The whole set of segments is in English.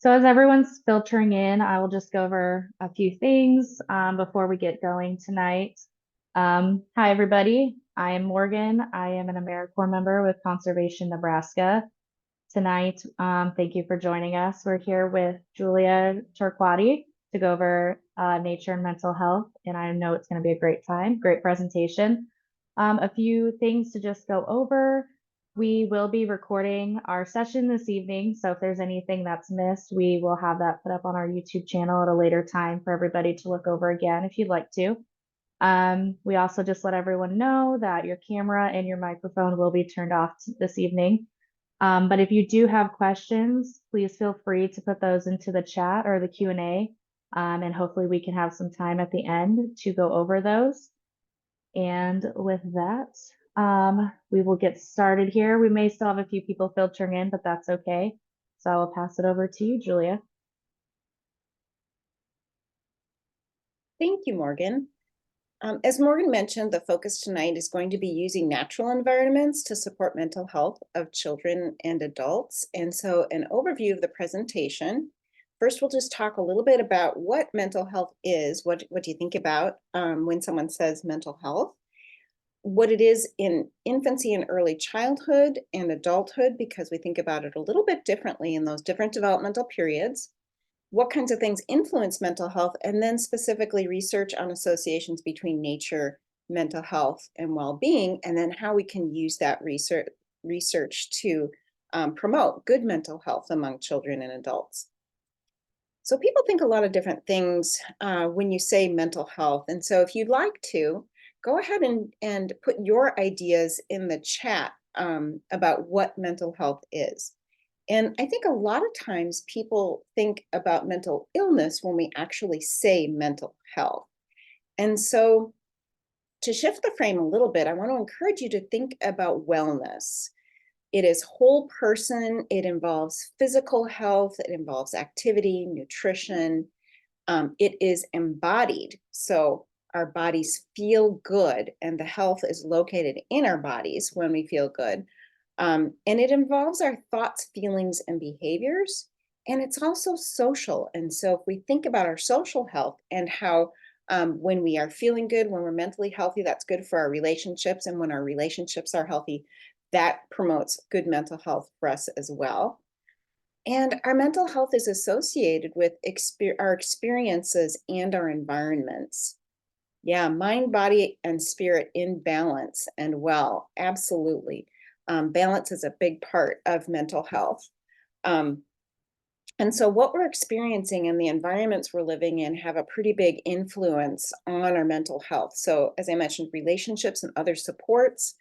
So as everyone's filtering in, I will just go over a few things before we get going tonight. Hi, everybody. I am Morgan. I am an AmeriCorps member with Conservation Nebraska. Tonight, thank you for joining us. We're here with Julia Torquati to go over nature and mental health, and I know it's going to be a great time, great presentation. A few things to just go over. We will be recording our session this evening, so if there's anything that's missed, we will have that put up on our YouTube channel at a later time for everybody to look over again if you'd like to. We also just let everyone know that your camera and your microphone will be turned off this evening. But if you do have questions, please feel free to put those into the chat or the Q&A, and hopefully we can have some time at the end to go over those. And with that, we will get started here. We may still have a few people filtering in, but that's okay. So I will pass it over to you, Julia. Thank you, Morgan. As Morgan mentioned, the focus tonight is going to be using natural environments to support mental health of children and adults. And so an overview of the presentation. First, we'll just talk a little bit about what mental health is. What do you think about when someone says mental health? What it is in infancy and early childhood and adulthood, because we think about it a little bit differently in those different developmental periods. What kinds of things influence mental health, and then specifically research on associations between nature, mental health, and well-being, and then how we can use that research to promote good mental health among children and adults. So people think a lot of different things when you say mental health, and so if you'd like to, go ahead and put your ideas in the chat about what mental health is. And I think a lot of times people think about mental illness when we actually say mental health. And so to shift the frame a little bit, I want to encourage you to think about wellness. It is whole person. It involves physical health. It involves activity, nutrition. It is embodied. So our bodies feel good, and the health is located in our bodies when we feel good. And it involves our thoughts, feelings, and behaviors. And it's also social. And so if we think about our social health and how when we are feeling good, when we're mentally healthy, that's good for our relationships. And when our relationships are healthy, that promotes good mental health for us as well. And our mental health is associated with our experiences and our environments. Yeah, mind, body, and spirit in balance and well, absolutely. Balance is a big part of mental health. And so what we're experiencing and the environments we're living in have a pretty big influence on our mental health. So as I mentioned, relationships and other supports,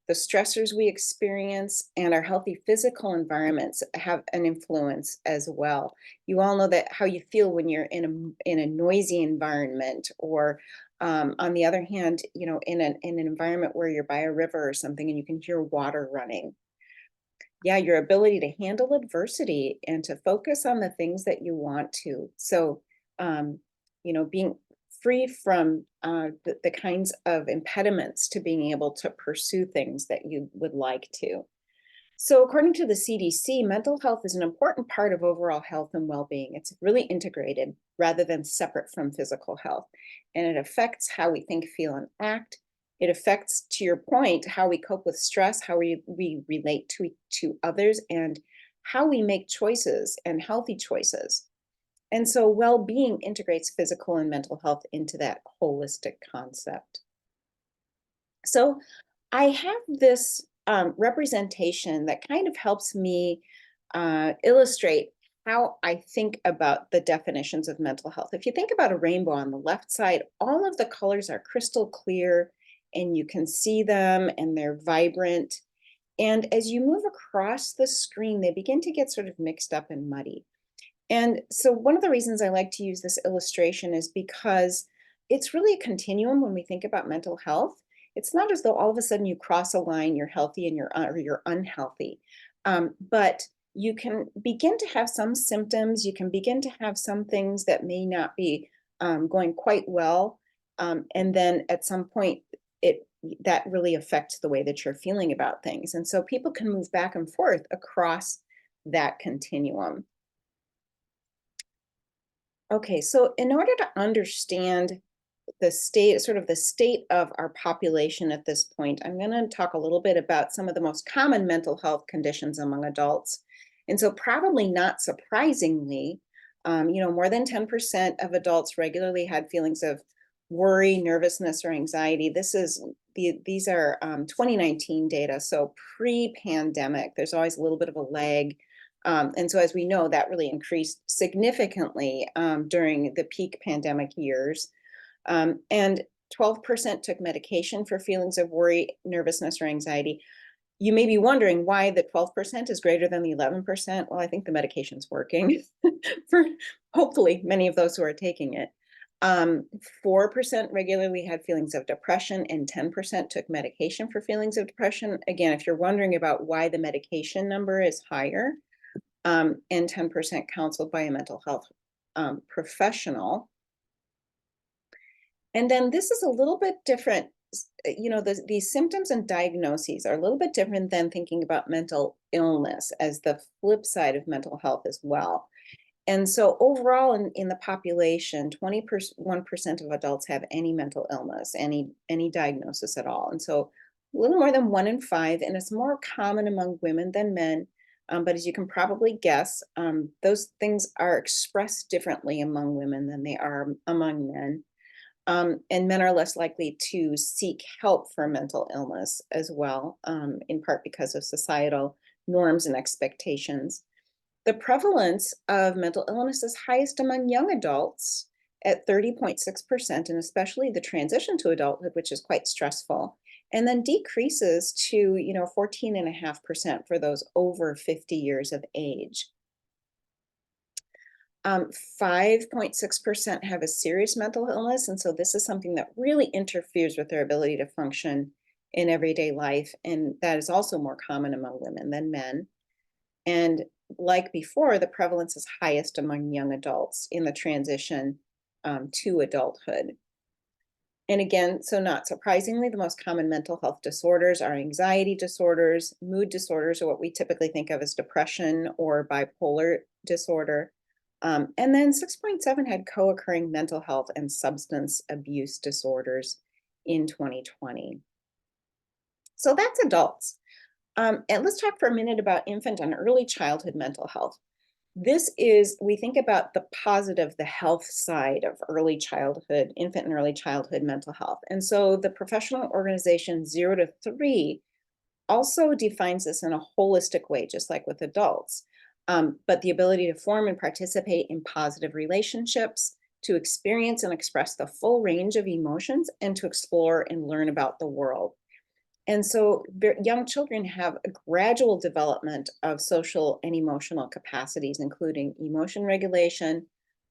the stressors we experience, and our healthy physical environments have an influence as well. You all know that how you feel when you're in a noisy environment, or on the other hand, you know, in an environment where you're by a river or something and you can hear water running. Yeah, your ability to handle adversity and to focus on the things that you want to. So, you know, being free from the kinds of impediments to being able to pursue things that you would like to. So according to the CDC, mental health is an important part of overall health and well-being. It's really integrated rather than separate from physical health. And it affects how we think, feel, and act. It affects, to your point, how we cope with stress, how we relate to others, and how we make choices and healthy choices. And so well-being integrates physical and mental health into that holistic concept. So I have this representation that kind of helps me illustrate how I think about the definitions of mental health. If you think about a rainbow on the left side, all of the colors are crystal clear and you can see them and they're vibrant. And as you move across the screen, they begin to get sort of mixed up and muddy. And so one of the reasons I like to use this illustration is because it's really a continuum when we think about mental health. It's not as though all of a sudden you cross a line, you're healthy and you're unhealthy. But you can begin to have some symptoms, you can begin to have some things that may not be going quite well. And then at some point, that really affects the way that you're feeling about things. And so people can move back and forth across that continuum. Okay, so in order to understand the state of our population at this point, I'm going to talk a little bit about some of the most common mental health conditions among adults. And so probably not surprisingly, more than 10% of adults regularly had feelings of worry, nervousness, or anxiety. These are 2019 data, so pre-pandemic. There's always a little bit of a lag. And so as we know, that really increased significantly during the peak pandemic years. And 12% took medication for feelings of worry, nervousness, or anxiety. You may be wondering why the 12% is greater than the 11%. Well, I think the medication's working for hopefully many of those who are taking it. 4% regularly had feelings of depression, and 10% took medication for feelings of depression. Again, if you're wondering about why the medication number is higher, and 10% counseled by a mental health professional. And then this is a little bit different. These symptoms and diagnoses are a little bit different than thinking about mental illness as the flip side of mental health as well. And so overall in the population, 21% of adults have any mental illness, any diagnosis at all. And so a little more than 1 in 5, and it's more common among women than men. But as you can probably guess, those things are expressed differently among women than they are among men. And men are less likely to seek help for mental illness as well, in part because of societal norms and expectations. The prevalence of mental illness is highest among young adults at 30.6%, and especially the transition to adulthood, which is quite stressful, and then decreases to 14.5% for those over 50 years of age. 5.6% have a serious mental illness, and so this is something that really interferes with their ability to function in everyday life, and that is also more common among women than men. And like before, the prevalence is highest among young adults in the transition to adulthood. And again, so not surprisingly, the most common mental health disorders are anxiety disorders, mood disorders, or what we typically think of as depression or bipolar disorder. And then 6.7 had co-occurring mental health and substance abuse disorders in 2020. So that's adults. And let's talk for a minute about infant and early childhood mental health. We think about the positive, the health side of early childhood, infant and early childhood mental health. And so the professional organization 0 to 3 also defines this in a holistic way, just like with adults. But the ability to form and participate in positive relationships, to experience and express the full range of emotions, and to explore and learn about the world. And so young children have a gradual development of social and emotional capacities, including emotion regulation,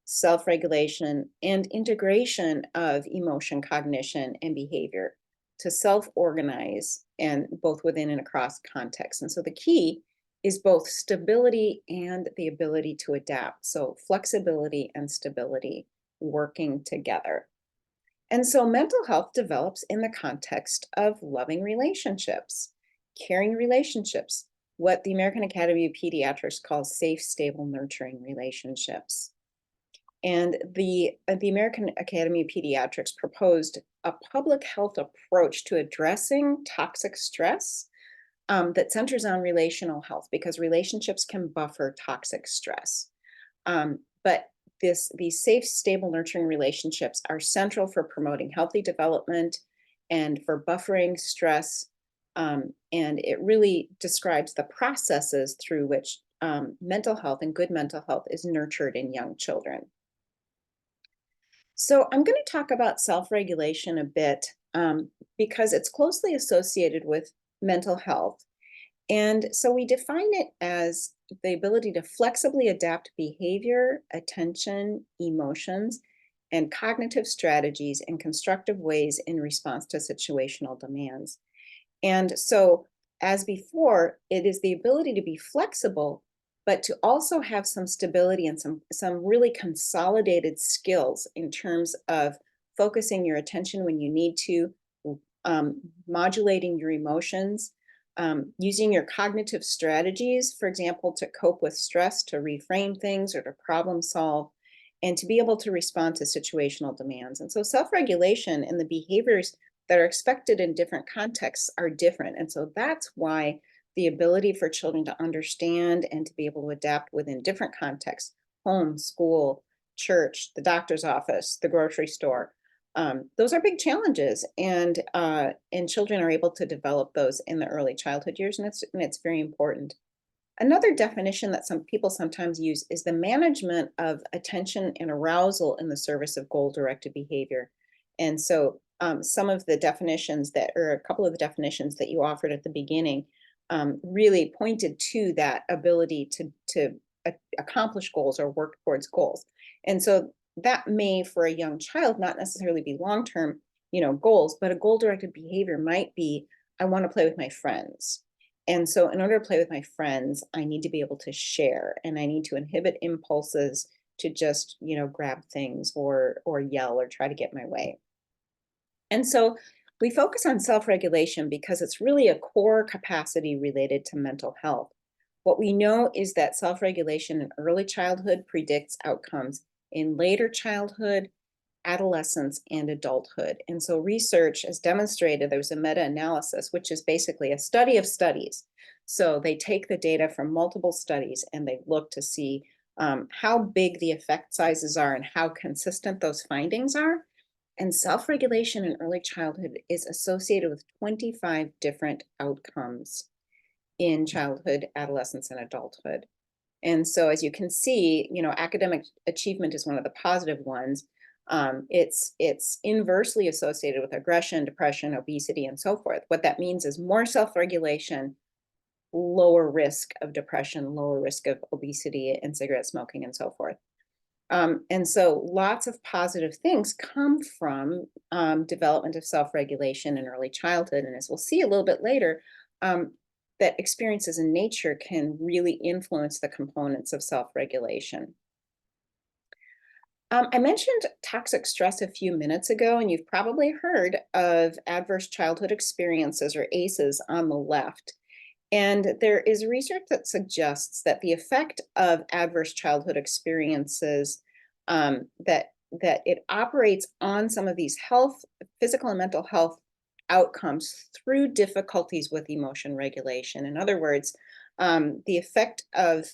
self-regulation, and integration of emotion, cognition, and behavior to self-organize, and both within and across contexts. And so the key is both stability and the ability to adapt. So flexibility and stability working together. And so mental health develops in the context of loving relationships, caring relationships, what the American Academy of Pediatrics calls safe, stable, nurturing relationships. And the American Academy of Pediatrics proposed a public health approach to addressing toxic stress that centers on relational health, because relationships can buffer toxic stress. But these safe, stable, nurturing relationships are central for promoting healthy development and for buffering stress. And it really describes the processes through which mental health and good mental health is nurtured in young children. So I'm going to talk about self-regulation a bit because it's closely associated with mental health. And so we define it as the ability to flexibly adapt behavior, attention, emotions, and cognitive strategies in constructive ways in response to situational demands. And so, as before, it is the ability to be flexible, but to also have some stability and some really consolidated skills in terms of focusing your attention when you need to, modulating your emotions, using your cognitive strategies, for example, to cope with stress, to reframe things, or to problem solve, and to be able to respond to situational demands. And so self-regulation and the behaviors that are expected in different contexts are different. And so that's why the ability for children to understand and to be able to adapt within different contexts, home, school, church, the doctor's office, the grocery store, those are big challenges, and children are able to develop those in the early childhood years, and it's very important. Another definition that some people sometimes use is the management of attention and arousal in the service of goal-directed behavior. And so some of the definitions or a couple of the definitions that you offered at the beginning really pointed to that ability to accomplish goals or work towards goals. And so that may, for a young child, not necessarily be long-term, goals, but a goal-directed behavior might be, I want to play with my friends. And so in order to play with my friends, I need to be able to share, and I need to inhibit impulses to just, grab things or yell or try to get my way. And so we focus on self-regulation because it's really a core capacity related to mental health. What we know is that self-regulation in early childhood predicts outcomes in later childhood, adolescence, and adulthood. And so research has demonstrated, there's a meta-analysis, which is basically a study of studies. So they take the data from multiple studies and they look to see how big the effect sizes are and how consistent those findings are. And self-regulation in early childhood is associated with 25 different outcomes in childhood, adolescence, and adulthood. And so as you can see, academic achievement is one of the positive ones. It's inversely associated with aggression, depression, obesity, and so forth. What that means is more self-regulation, lower risk of depression, lower risk of obesity and cigarette smoking, and so forth. And so lots of positive things come from development of self-regulation in early childhood. And as we'll see a little bit later, that experiences in nature can really influence the components of self-regulation. I mentioned toxic stress a few minutes ago, and you've probably heard of adverse childhood experiences, or ACEs, on the left. And there is research that suggests that the effect of adverse childhood experiences, that it operates on some of these physical and mental health outcomes through difficulties with emotion regulation. In other words, the effect of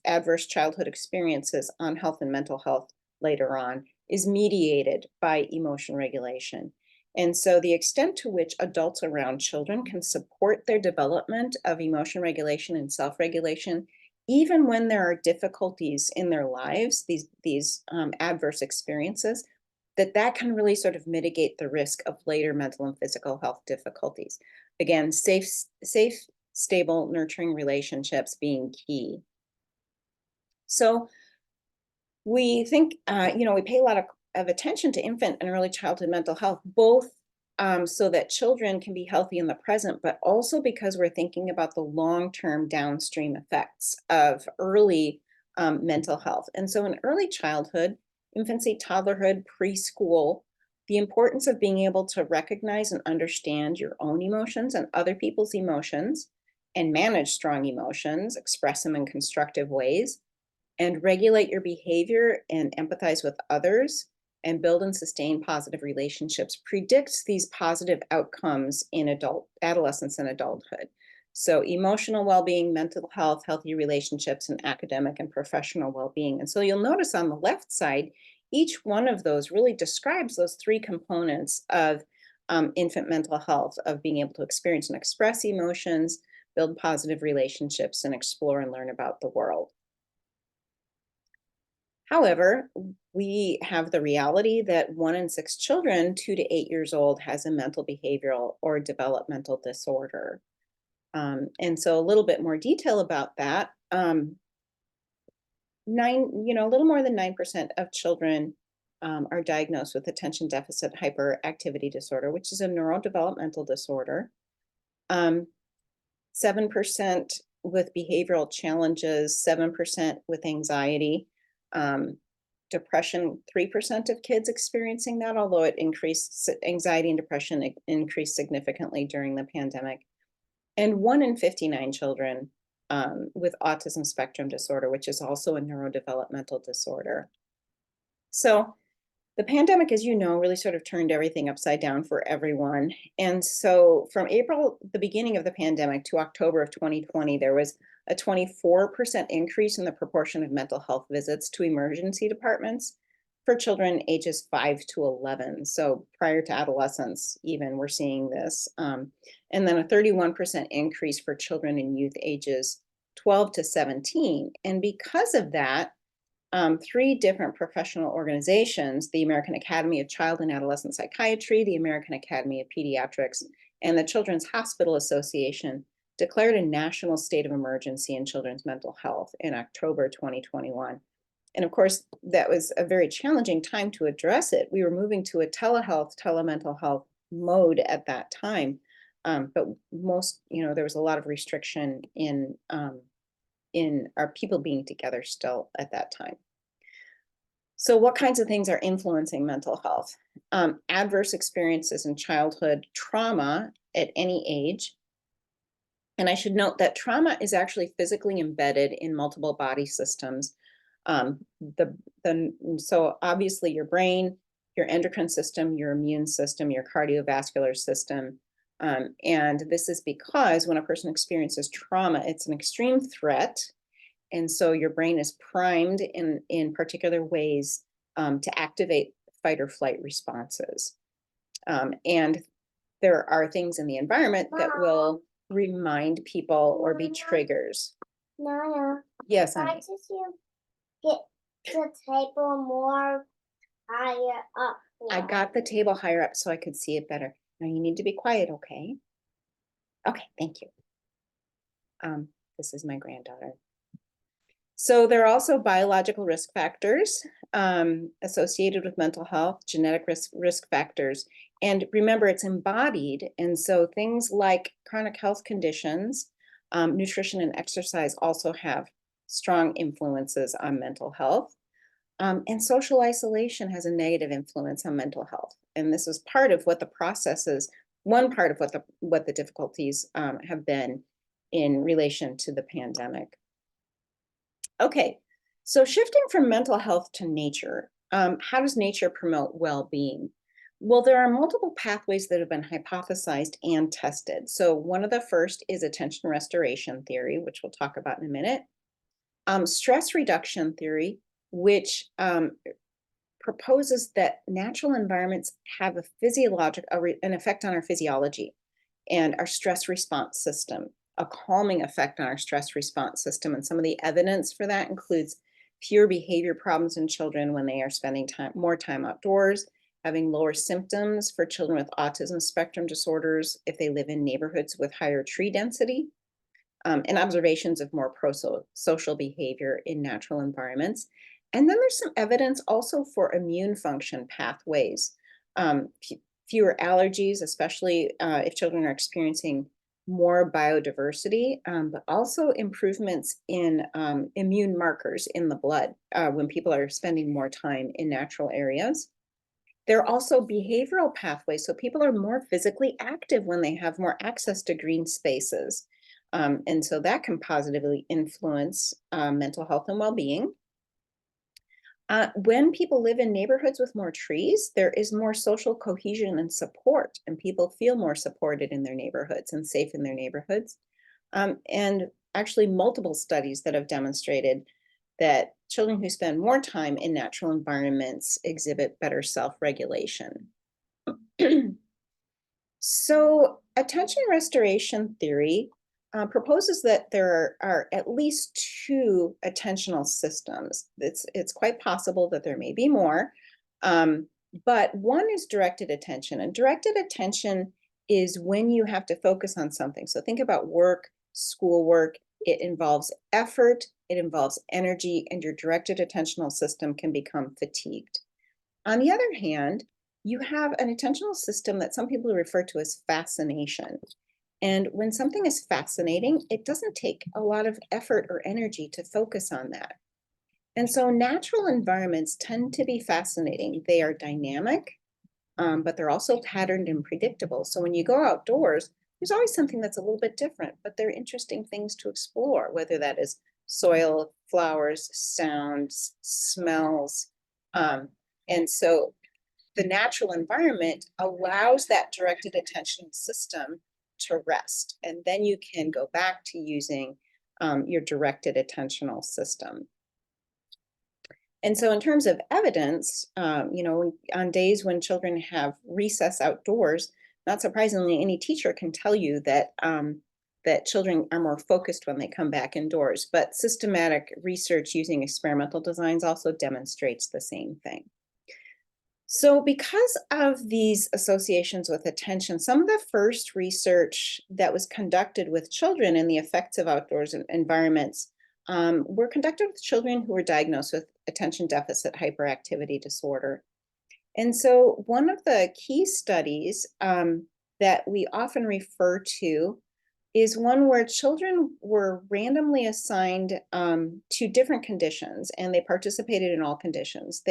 adverse childhood experiences on health and mental health later on is mediated by emotion regulation. And so the extent to which adults around children can support their development of emotion regulation and self-regulation, even when there are difficulties in their lives, these adverse experiences, that can really sort of mitigate the risk of later mental and physical health difficulties. Again, safe, stable, nurturing relationships being key. So we think, we pay a lot of attention to infant and early childhood mental health, both so that children can be healthy in the present, but also because we're thinking about the long-term downstream effects of early mental health. And so in early childhood, infancy, toddlerhood, preschool, the importance of being able to recognize and understand your own emotions and other people's emotions, and manage strong emotions, express them in constructive ways, and regulate your behavior and empathize with others, and build and sustain positive relationships predicts these positive outcomes in adolescence and adulthood. So emotional well-being, mental health, healthy relationships, and academic and professional well-being. And so you'll notice on the left side, each one of those really describes those three components of infant mental health, of being able to experience and express emotions, build positive relationships, and explore and learn about the world. However, we have the reality that 1 in 6 children, 2 to 8 years old, has a mental, behavioral, or developmental disorder. And so a little bit more detail about that. A little more than 9% of children are diagnosed with attention deficit hyperactivity disorder, which is a neurodevelopmental disorder. 7% with behavioral challenges, 7% with anxiety. Depression, 3% of kids experiencing that, although it increased, anxiety and depression increased significantly during the pandemic. And 1 in 59 children with autism spectrum disorder, which is also a neurodevelopmental disorder. So the pandemic, as you know, really sort of turned everything upside down for everyone. And so from April, the beginning of the pandemic, to October of 2020, there was a 24% increase in the proportion of mental health visits to emergency departments for children ages 5 to 11. So prior to adolescence, even we're seeing this. And then a 31% increase for children and youth ages 12 to 17. And because of that, 3 different professional organizations, the American Academy of Child and Adolescent Psychiatry, the American Academy of Pediatrics, and the Children's Hospital Association, declared a national state of emergency in children's mental health in October 2021. And of course, that was a very challenging time to address it. We were moving to a telehealth, telemental health mode at that time. But most, there was a lot of restriction in our people being together still at that time. So what kinds of things are influencing mental health? Adverse experiences in childhood, trauma at any age. And I should note that trauma is actually physically embedded in multiple body systems. So obviously your brain, your endocrine system, your immune system, your cardiovascular system. And this is because when a person experiences trauma, it's an extreme threat. And so your brain is primed in particular ways to activate fight or flight responses. And there are things in the environment that will remind people or be triggers. Nana, Yes, why honey. did you get the table more higher up? I got the table higher up so I could see it better. Now you need to be quiet, okay? Okay, thank you. This is my granddaughter. So there are also biological risk factors associated with mental health, genetic risk factors. And remember, it's embodied. And so things like chronic health conditions, nutrition and exercise also have strong influences on mental health. And social isolation has a negative influence on mental health. And this is part of what the processes, one part of what the difficulties have been in relation to the pandemic. Okay, so shifting from mental health to nature, how does nature promote well-being? Well, there are multiple pathways that have been hypothesized and tested. So one of the first is attention restoration theory, which we'll talk about in a minute. Stress reduction theory, which proposes that natural environments have an effect on our physiology and our stress response system, a calming effect on our stress response system. And some of the evidence for that includes fewer behavior problems in children when they are spending more time outdoors, having lower symptoms for children with autism spectrum disorders if they live in neighborhoods with higher tree density, and observations of more pro-social behavior in natural environments. And then there's some evidence also for immune function pathways, fewer allergies, especially if children are experiencing more biodiversity, but also improvements in immune markers in the blood when people are spending more time in natural areas. There are also behavioral pathways, so people are more physically active when they have more access to green spaces. And so that can positively influence mental health and well-being. When people live in neighborhoods with more trees, there is more social cohesion and support, and people feel more supported in their neighborhoods and safe in their neighborhoods. And actually multiple studies that have demonstrated that children who spend more time in natural environments exhibit better self-regulation. So attention restoration theory proposes that there are at least 2 attentional systems. It's quite possible that there may be more, but one is directed attention. And directed attention is when you have to focus on something. So think about work, schoolwork. It involves effort, it involves energy, and your directed attentional system can become fatigued. On the other hand, you have an attentional system that some people refer to as fascination. And when something is fascinating, it doesn't take a lot of effort or energy to focus on that. And so natural environments tend to be fascinating. They are dynamic, but they're also patterned and predictable. So when you go outdoors, there's always something that's a little bit different, but they're interesting things to explore, whether that is soil, flowers, sounds, smells. And so the natural environment allows that directed attention system to rest. And then you can go back to using your directed attentional system. And so in terms of evidence, you know, on days when children have recess outdoors, not surprisingly, any teacher can tell you that that children are more focused when they come back indoors. But systematic research using experimental designs also demonstrates the same thing. So because of these associations with attention, some of the first research that was conducted with children and the effects of outdoors environments were conducted with children who were diagnosed with attention deficit hyperactivity disorder. And so one of the key studies that we often refer to is one where children were randomly assigned to different conditions, and they participated in all conditions.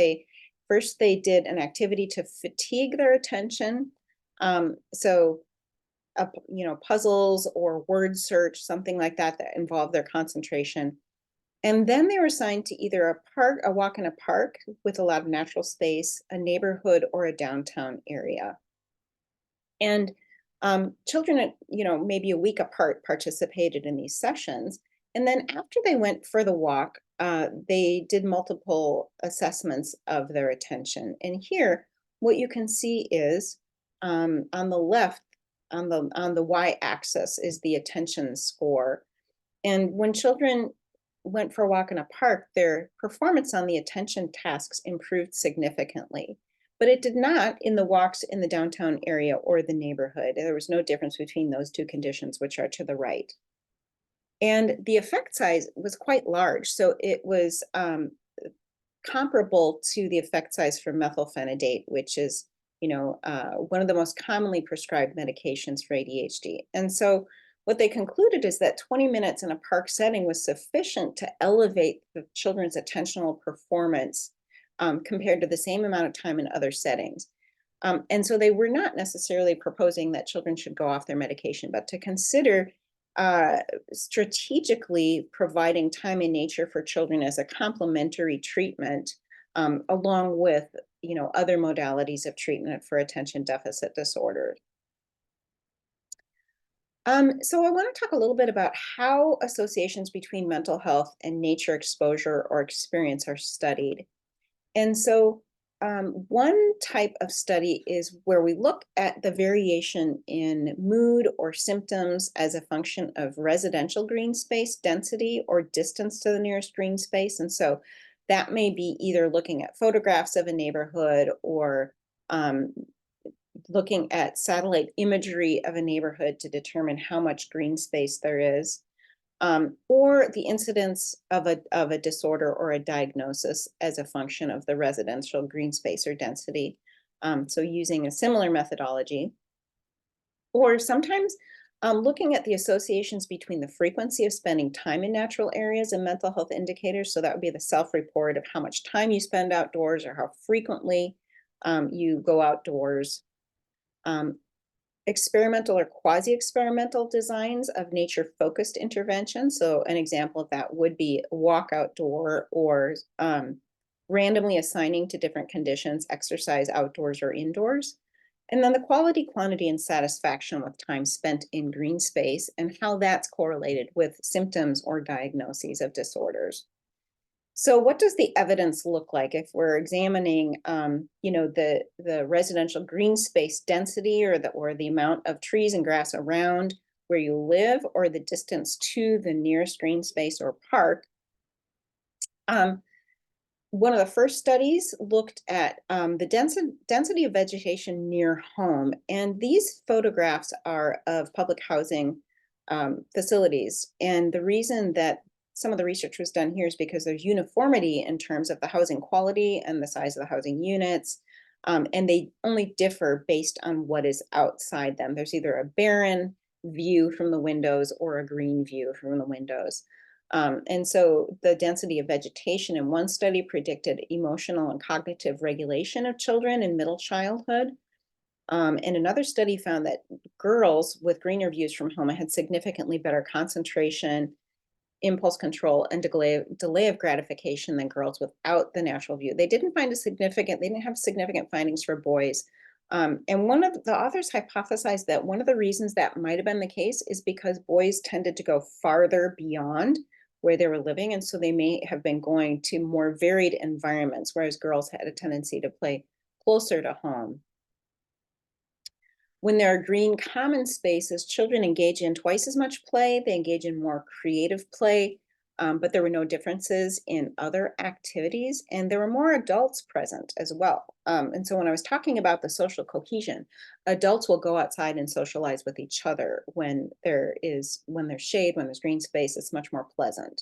First, they did an activity to fatigue their attention. You know, puzzles or word search, something like that, that involved their concentration. And then they were assigned to either a walk in a park with a lot of natural space, a neighborhood, or a downtown area. And children, you know, maybe a week apart participated in these sessions. And then after they went for the walk, they did multiple assessments of their attention. And here, what you can see is on the left, on the y-axis is the attention score. And when children went for a walk in a park, their performance on the attention tasks improved significantly. But it did not in the walks in the downtown area or the neighborhood. There was no difference between those two conditions, which are to the right. And the effect size was quite large. So it was comparable to the effect size for methylphenidate, which is, you know, one of the most commonly prescribed medications for ADHD. And so what they concluded is that 20 minutes in a park setting was sufficient to elevate the children's attentional performance compared to the same amount of time in other settings. And so they were not necessarily proposing that children should go off their medication, but to consider strategically providing time in nature for children as a complementary treatment, along with, you know, other modalities of treatment for attention deficit disorder. So I want to talk a little bit about how associations between mental health and nature exposure or experience are studied. And so one type of study is where we look at the variation in mood or symptoms as a function of residential green space density or distance to the nearest green space. And so that may be either looking at photographs of a neighborhood or looking at satellite imagery of a neighborhood to determine how much green space there is. Or the incidence of a disorder or a diagnosis as a function of the residential green space or density. So using a similar methodology. Or sometimes looking at the associations between the frequency of spending time in natural areas and mental health indicators. So that would be the self-report of how much time you spend outdoors or how frequently you go outdoors. Experimental or quasi-experimental designs of nature-focused interventions. So an example of that would be walk outdoor or randomly assigning to different conditions, exercise outdoors or indoors. And then the quality, quantity, and satisfaction with time spent in green space and how that's correlated with symptoms or diagnoses of disorders. So what does the evidence look like if we're examining, you know, the residential green space density or the amount of trees and grass around where you live or the distance to the nearest green space or park? One of the first studies looked at the density of vegetation near home. And these photographs are of public housing facilities. And the reason that some of the research was done here is because there's uniformity in terms of the housing quality and the size of the housing units. And they only differ based on what is outside them. There's either a barren view from the windows or a green view from the windows. And so the density of vegetation in one study predicted emotional and cognitive regulation of children in middle childhood. And another study found that girls with greener views from home had significantly better concentration impulse control and delay of gratification than girls without the natural view. They didn't have significant findings for boys. And one of the authors hypothesized that one of the reasons that might have been the case is because boys tended to go farther beyond where they were living. And so they may have been going to more varied environments, whereas girls had a tendency to play closer to home. When there are green common spaces, children engage in twice as much play. They engage in more creative play, but there were no differences in other activities, and there were more adults present as well. And so when I was talking about the social cohesion, adults will go outside and socialize with each other when there's shade, when there's green space, it's much more pleasant.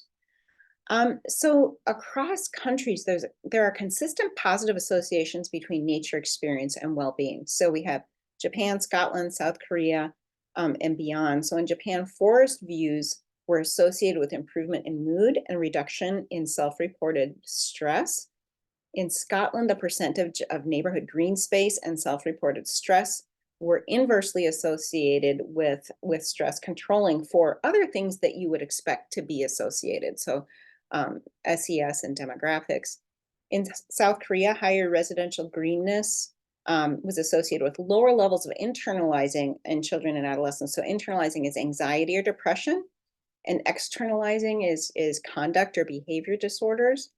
So across countries, there are consistent positive associations between nature experience and well-being. So we have Japan, Scotland, South Korea, and beyond. So in Japan, forest views were associated with improvement in mood and reduction in self-reported stress. In Scotland, the percentage of neighborhood green space and self-reported stress were inversely associated with stress controlling for other things that you would expect to be associated. So SES and demographics. In South Korea, higher residential greenness was associated with lower levels of internalizing in children and adolescents. So internalizing is anxiety or depression, and externalizing is conduct or behavior disorders.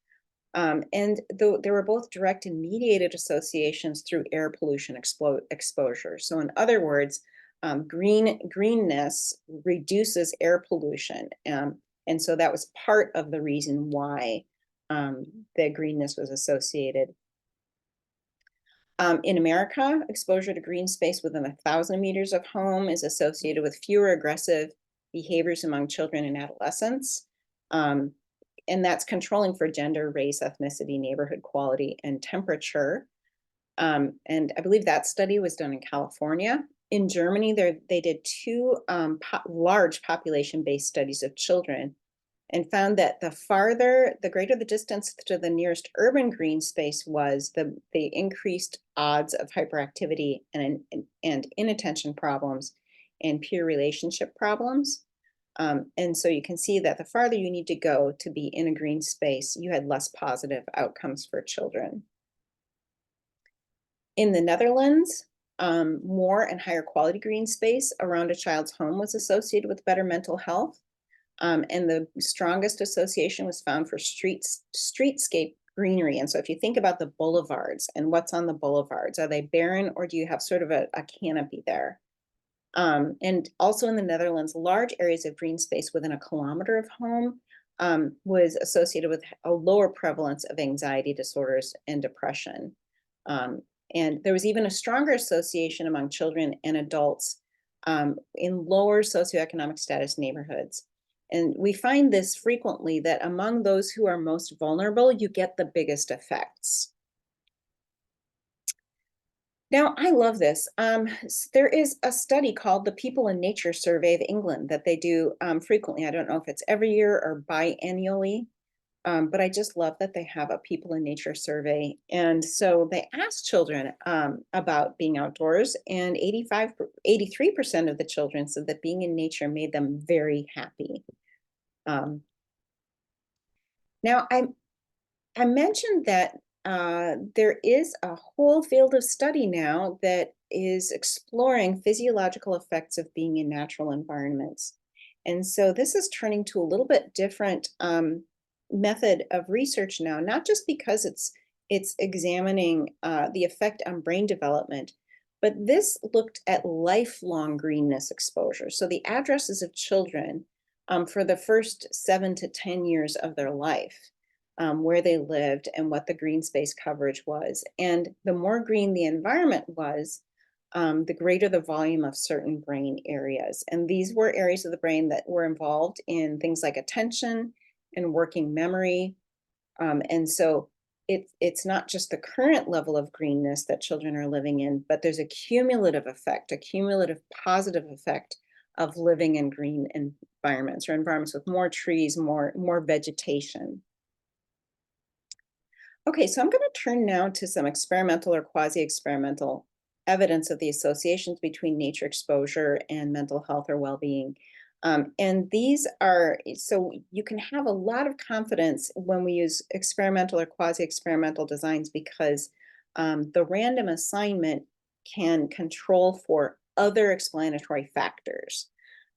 And there were both direct and mediated associations through air pollution exposure. So in other words, greenness reduces air pollution. And so that was part of the reason why the greenness was associated. In America, exposure to green space within 1,000 meters of home is associated with fewer aggressive behaviors among children and adolescents. And that's controlling for gender, race, ethnicity, neighborhood quality, and temperature. And I believe that study was done in California. In Germany, they did two large population-based studies of children and found that the greater the distance to the nearest urban green space was, the increased odds of hyperactivity and inattention problems and peer relationship problems. And so you can see that the farther you need to go to be in a green space, you had less positive outcomes for children. In the Netherlands, more and higher quality green space around a child's home was associated with better mental health. And the strongest association was found for streetscape greenery. And so if you think about the boulevards and what's on the boulevards, are they barren or do you have sort of a canopy there? And also in the Netherlands, large areas of green space within 1 kilometer of home was associated with a lower prevalence of anxiety disorders and depression. And there was even a stronger association among children and adults in lower socioeconomic status neighborhoods. And we find this frequently, that among those who are most vulnerable, you get the biggest effects. Now, I love this. There is a study called the People in Nature Survey of England that they do frequently. I don't know if it's every year or biannually, but I just love that they have a People in Nature survey. And so they asked children about being outdoors, and 83% of the children said that being in nature made them very happy. Now, I mentioned that there is a whole field of study now that is exploring physiological effects of being in natural environments. And so this is turning to a little bit different method of research now, not just because it's examining the effect on brain development, but this looked at lifelong greenness exposure. So the addresses of children for the first 7 to 10 years of their life. Where they lived and what the green space coverage was. And the more green the environment was, the greater the volume of certain brain areas. And these were areas of the brain that were involved in things like attention and working memory. And so it's not just the current level of greenness that children are living in, but there's a cumulative effect, a cumulative positive effect of living in green environments, or environments with more trees, more vegetation. Okay, so I'm going to turn now to some experimental or quasi-experimental evidence of the associations between nature exposure and mental health or well-being. And these are, so you can have a lot of confidence when we use experimental or quasi-experimental designs, because the random assignment can control for other explanatory factors.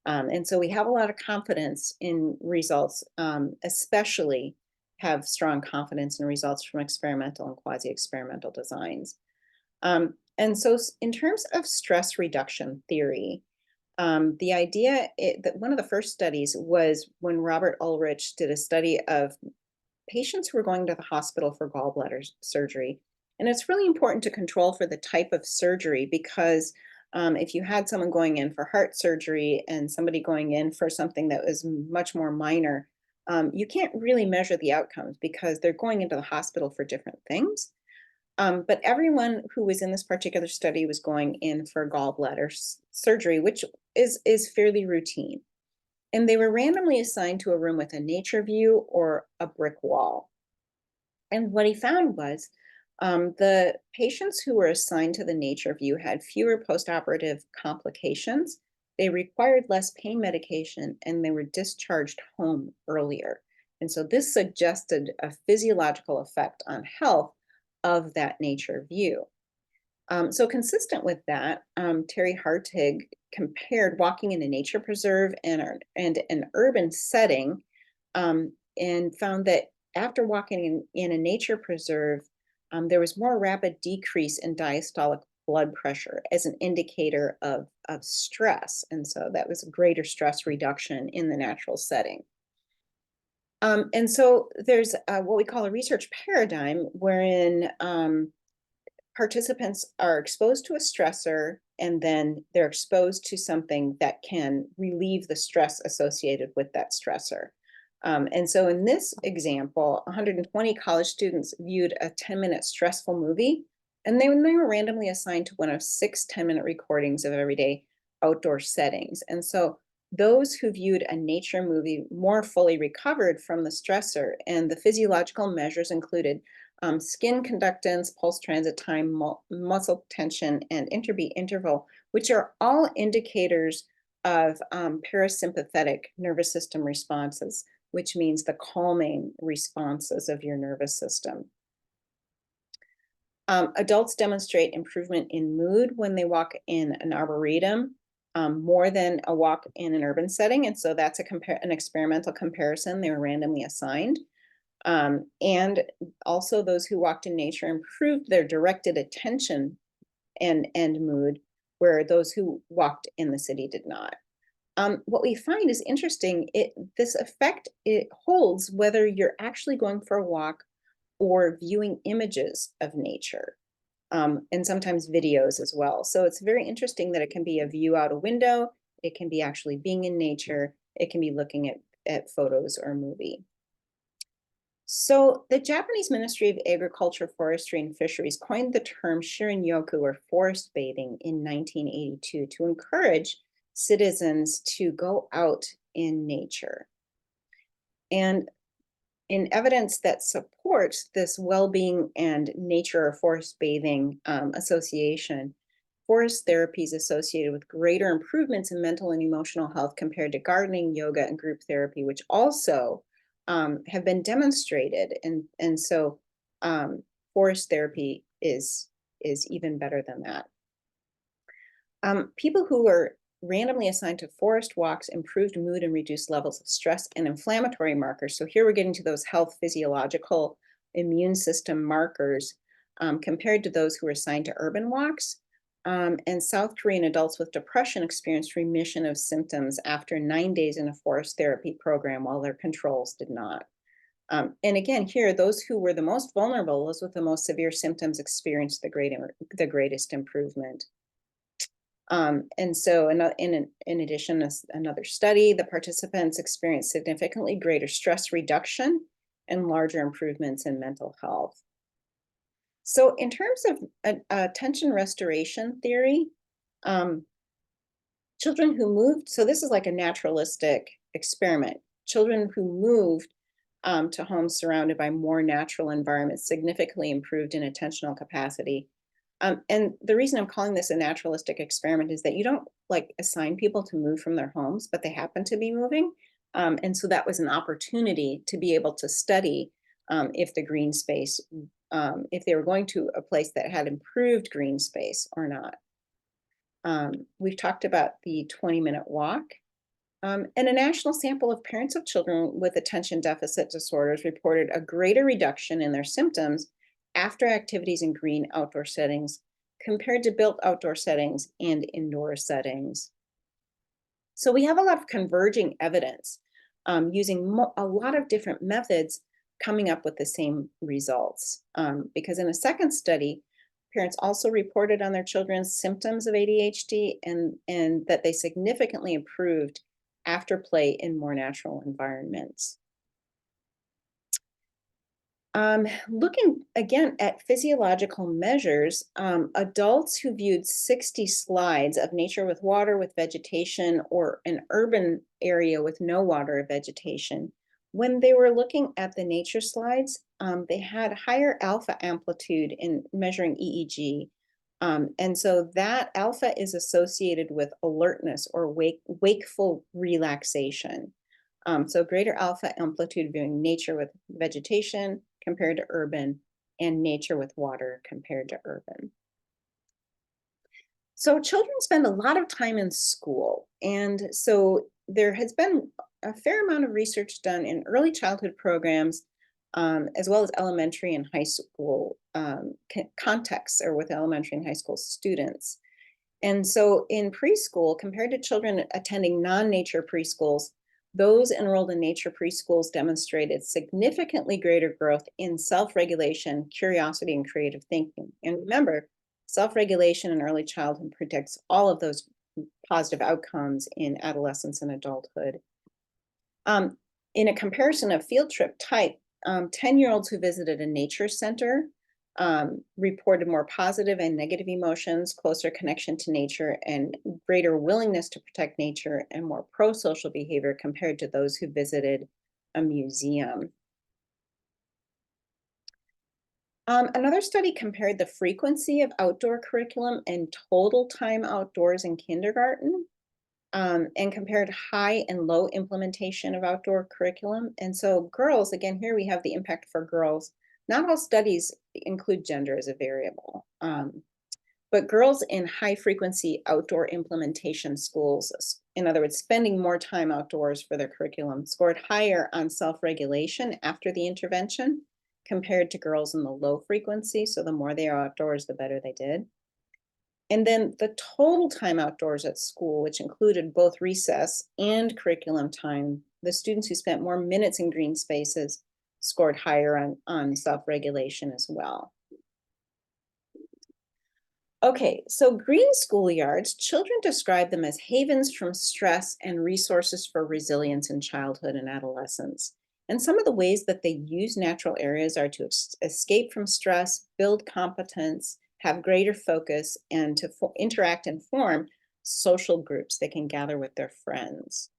And so we have a lot of confidence in results, especially have strong confidence in results from experimental and quasi-experimental designs. And so in terms of stress reduction theory, the idea that one of the first studies was when Robert Ulrich did a study of patients who were going to the hospital for gallbladder surgery. And it's really important to control for the type of surgery, because if you had someone going in for heart surgery and somebody going in for something that was much more minor, you can't really measure the outcomes because they're going into the hospital for different things. But everyone who was in this particular study was going in for gallbladder surgery, which is fairly routine. And they were randomly assigned to a room with a nature view or a brick wall. And what he found was the patients who were assigned to the nature view had fewer postoperative complications, they required less pain medication, and they were discharged home earlier. And so this suggested a physiological effect on health of that nature view. So consistent with that, Terry Hartig compared walking in a nature preserve and an urban setting, and found that after walking in a nature preserve, there was more rapid decrease in diastolic blood pressure as an indicator of stress. And so that was a greater stress reduction in the natural setting. And so there's what we call a research paradigm, wherein participants are exposed to a stressor, and then they're exposed to something that can relieve the stress associated with that stressor. And so in this example, 120 college students viewed a 10-minute stressful movie, and they were randomly assigned to one of 6 10-minute recordings of everyday outdoor settings. And so those who viewed a nature movie more fully recovered from the stressor, and the physiological measures included skin conductance, pulse transit time, muscle tension, and interbeat interval, which are all indicators of parasympathetic nervous system responses, which means the calming responses of your nervous system. Adults demonstrate improvement in mood when they walk in an arboretum, more than a walk in an urban setting. And so that's an experimental comparison. They were randomly assigned. And also those who walked in nature improved their directed attention and mood, where those who walked in the city did not. What we find is interesting, this effect, it holds whether you're actually going for a walk or viewing images of nature, and sometimes videos as well. So it's very interesting that it can be a view out a window, it can be actually being in nature, it can be looking at photos or a movie. So the Japanese Ministry of Agriculture, Forestry, and Fisheries coined the term shirin-yoku, or forest bathing, in 1982 to encourage citizens to go out in nature. And in evidence that supports this well-being and nature or forest bathing association, forest therapy is associated with greater improvements in mental and emotional health compared to gardening, yoga, and group therapy, which also have been demonstrated. And so forest therapy is even better than that. People who were randomly assigned to forest walks improved mood and reduced levels of stress and inflammatory markers. So here we're getting to those health physiological immune system markers compared to those who were assigned to urban walks. And South Korean adults with depression experienced remission of symptoms after 9 days in a forest therapy program, while their controls did not. And again, here, those who were the most vulnerable, those with the most severe symptoms, experienced the greatest improvement. And so in addition, another study, the participants experienced significantly greater stress reduction and larger improvements in mental health. So in terms of attention restoration theory, children who moved, so this is like a naturalistic experiment. Children who moved to homes surrounded by more natural environments significantly improved in attentional capacity. And the reason I'm calling this a naturalistic experiment is that you don't like assign people to move from their homes, but they happen to be moving. And so that was an opportunity to be able to study if the green space, if they were going to a place that had improved green space or not. We've talked about the 20-minute walk. And a national sample of parents of children with attention deficit disorders reported a greater reduction in their symptoms after activities in green outdoor settings compared to built outdoor settings and indoor settings. So we have a lot of converging evidence using a lot of different methods coming up with the same results. Because in a second study, parents also reported on their children's symptoms of ADHD and that they significantly improved after play in more natural environments. Looking again at physiological measures, adults who viewed 60 slides of nature with water, with vegetation, or an urban area with no water or vegetation, when they were looking at the nature slides, they had higher alpha amplitude in measuring EEG. And so that alpha is associated with alertness or wakeful relaxation. So greater alpha amplitude viewing nature with vegetation compared to urban, and nature with water compared to urban. So children spend a lot of time in school. And so there has been a fair amount of research done in early childhood programs, as well as elementary and high school contexts, or with elementary and high school students. And so in preschool, compared to children attending non-nature preschools, those enrolled in nature preschools demonstrated significantly greater growth in self-regulation, curiosity, and creative thinking. And remember, self-regulation in early childhood predicts all of those positive outcomes in adolescence and adulthood. In a comparison of field trip type, 10-year-olds who visited a nature center reported more positive and negative emotions, closer connection to nature, and greater willingness to protect nature, and more pro-social behavior compared to those who visited a museum. Another study compared the frequency of outdoor curriculum and total time outdoors in kindergarten, and compared high and low implementation of outdoor curriculum. And so girls, again, here we have the impact for girls. Not all studies include gender as a variable, but girls in high frequency outdoor implementation schools, in other words, spending more time outdoors for their curriculum, scored higher on self-regulation after the intervention compared to girls in the low frequency. So the more they are outdoors, the better they did. And then the total time outdoors at school, which included both recess and curriculum time, the students who spent more minutes in green spaces scored higher on self-regulation as well. Okay, so green schoolyards, children describe them as havens from stress and resources for resilience in childhood and adolescence. And some of the ways that they use natural areas are to escape from stress, build competence, have greater focus, and to interact and form social groups they can gather with their friends.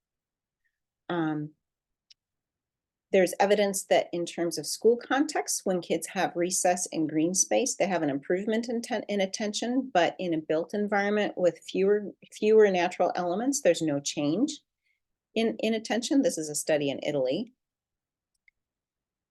There's evidence that in terms of school context, when kids have recess and green space, they have an improvement in attention, but in a built environment with fewer natural elements, there's no change in attention. This is a study in Italy.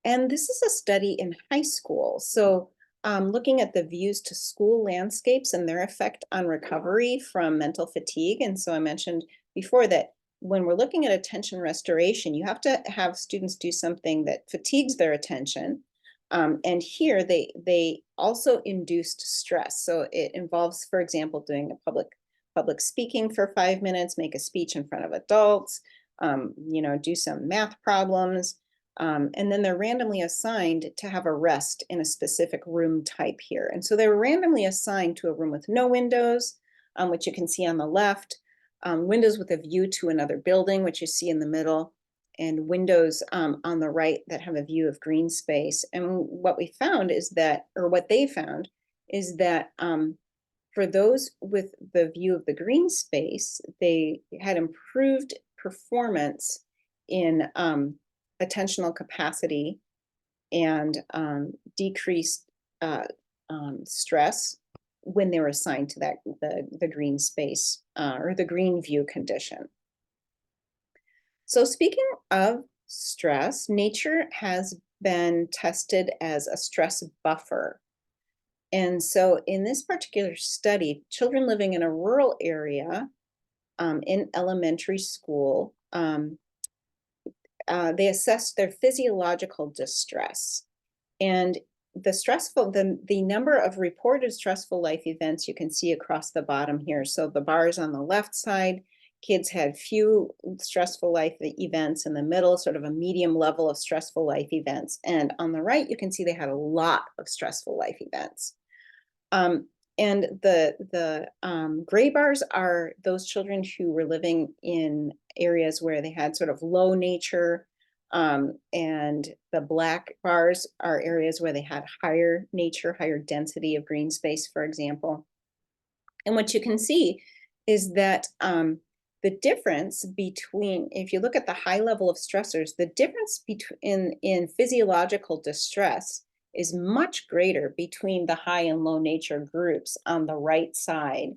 And this is a study in high school. So looking at the views to school landscapes and their effect on recovery from mental fatigue. And so I mentioned before that when we're looking at attention restoration, you have to have students do something that fatigues their attention. And here they also induced stress. So it involves, for example, doing a public speaking for 5 minutes, make a speech in front of adults, do some math problems. And then they're randomly assigned to have a rest in a specific room type here. And so they were randomly assigned to a room with no windows, which you can see on the left, windows with a view to another building, which you see in the middle, and windows on the right that have a view of green space. And what we found is that, or what they found, is that for those with the view of the green space, they had improved performance in attentional capacity and decreased stress when they were assigned to the green space or the green view condition. So speaking of stress, nature has been tested as a stress buffer. And so in this particular study, children living in a rural area in elementary school, they assessed their physiological distress. And the number of reported stressful life events you can see across the bottom here. So the bars on the left side, kids had few stressful life events. In the middle, sort of a medium level of stressful life events. And on the right, you can see they had a lot of stressful life events. And the gray bars are those children who were living in areas where they had sort of low nature, and the black bars are areas where they had higher nature, higher density of green space, for example. And what you can see is that the difference between, if you look at the high level of stressors, the difference between in physiological distress is much greater between the high and low nature groups on the right side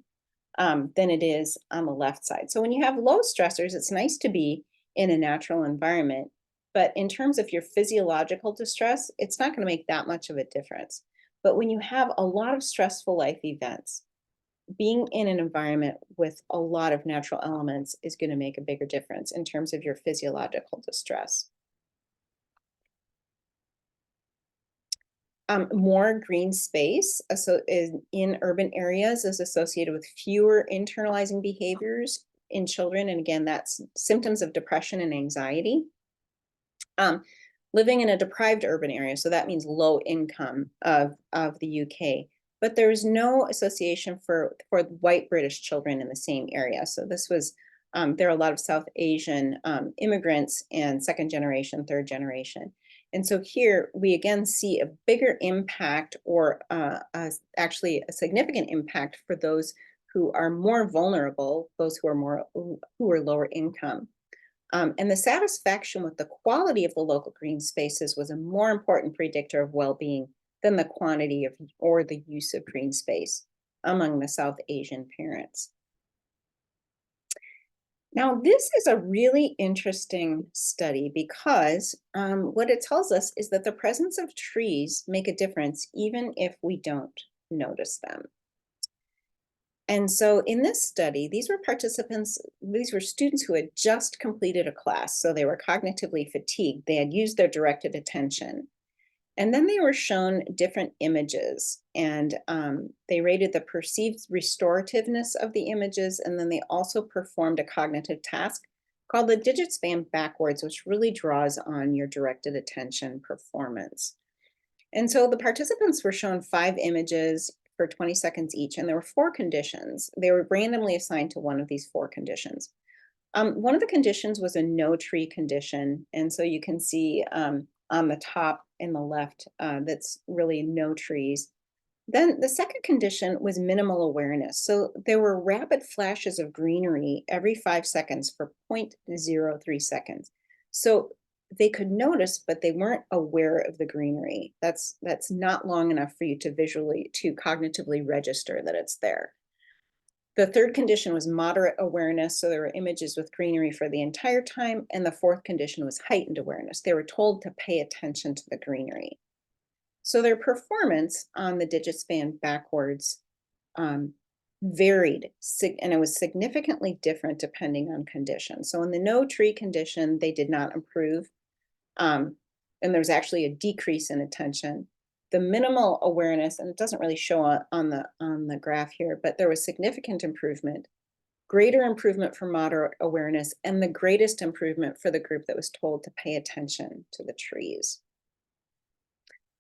than it is on the left side. So when you have low stressors, it's nice to be in a natural environment. But in terms of your physiological distress, it's not going to make that much of a difference. But when you have a lot of stressful life events, being in an environment with a lot of natural elements is going to make a bigger difference in terms of your physiological distress. More green space in urban areas is associated with fewer internalizing behaviors in children. And again, that's symptoms of depression and anxiety. Living in a deprived urban area, so that means low income of the UK. But there's no association for white British children in the same area. So this was, there are a lot of South Asian immigrants and second generation, third generation. And so here we again see a bigger impact, or actually a significant impact for those who are more vulnerable, those who are lower income. And the satisfaction with the quality of the local green spaces was a more important predictor of well-being than the quantity of or the use of green space among the South Asian parents. Now, this is a really interesting study because what it tells us is that the presence of trees make a difference even if we don't notice them. And so in this study, these were students who had just completed a class, so they were cognitively fatigued. They had used their directed attention. And then they were shown different images, and they rated the perceived restorativeness of the images, and then they also performed a cognitive task called the digit span backwards, which really draws on your directed attention performance. And so the participants were shown 5 images for 20 seconds each, and there were 4 conditions. They were randomly assigned to one of these 4 conditions. One of the conditions was a no tree condition, and so you can see on the top in the left, that's really no trees. Then the second condition was minimal awareness. So there were rapid flashes of greenery every 5 seconds for 0.03 seconds. So they could notice, but they weren't aware of the greenery. That's not long enough for you to cognitively register that it's there. The third condition was moderate awareness, so there were images with greenery for the entire time, and the fourth condition was heightened awareness. They were told to pay attention to the greenery. So their performance on the digit span backwards varied, and it was significantly different depending on condition. So in the no tree condition, they did not improve, and there was actually a decrease in attention. The minimal awareness, and it doesn't really show on the graph here, but there was significant improvement, greater improvement for moderate awareness, and the greatest improvement for the group that was told to pay attention to the trees.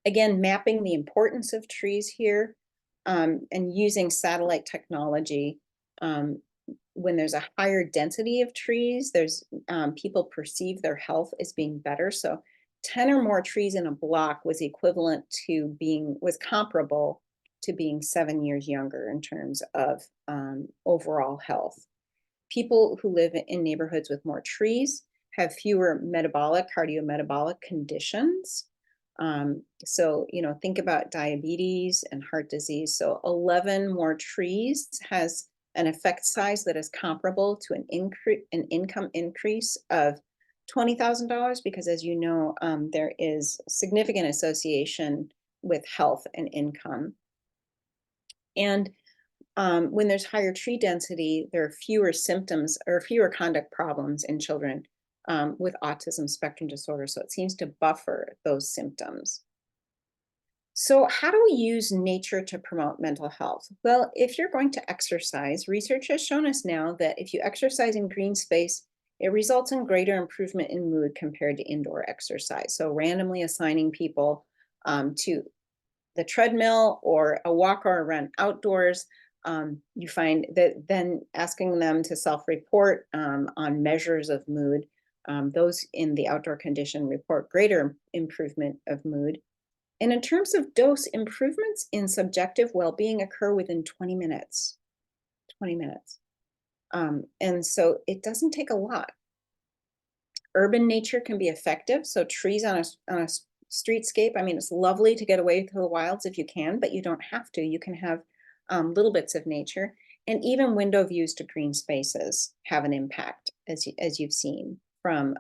Again, mapping the importance of trees here, and using satellite technology. When there's a higher density of trees, people perceive their health as being better. So 10 or more trees in a block was comparable to being 7 years younger in terms of overall health. People who live in neighborhoods with more trees have fewer cardiometabolic conditions. So, think about diabetes and heart disease. So 11 more trees has an effect size that is comparable to an income increase of $20,000, because as you know, there is significant association with health and income. And when there's higher tree density, there are fewer symptoms or fewer conduct problems in children with autism spectrum disorder. So it seems to buffer those symptoms. So how do we use nature to promote mental health? Well, if you're going to exercise, research has shown us now that if you exercise in green space, it results in greater improvement in mood compared to indoor exercise. So randomly assigning people to the treadmill or a walk or a run outdoors, you find that then asking them to self-report on measures of mood, those in the outdoor condition report greater improvement of mood. And in terms of dose, improvements in subjective well-being occur within 20 minutes. 20 minutes. And so it doesn't take a lot. Urban nature can be effective. So trees on a streetscape, I mean, it's lovely to get away to the wilds if you can, but you don't have to. You can have little bits of nature. And even window views to green spaces have an impact, as you've seen from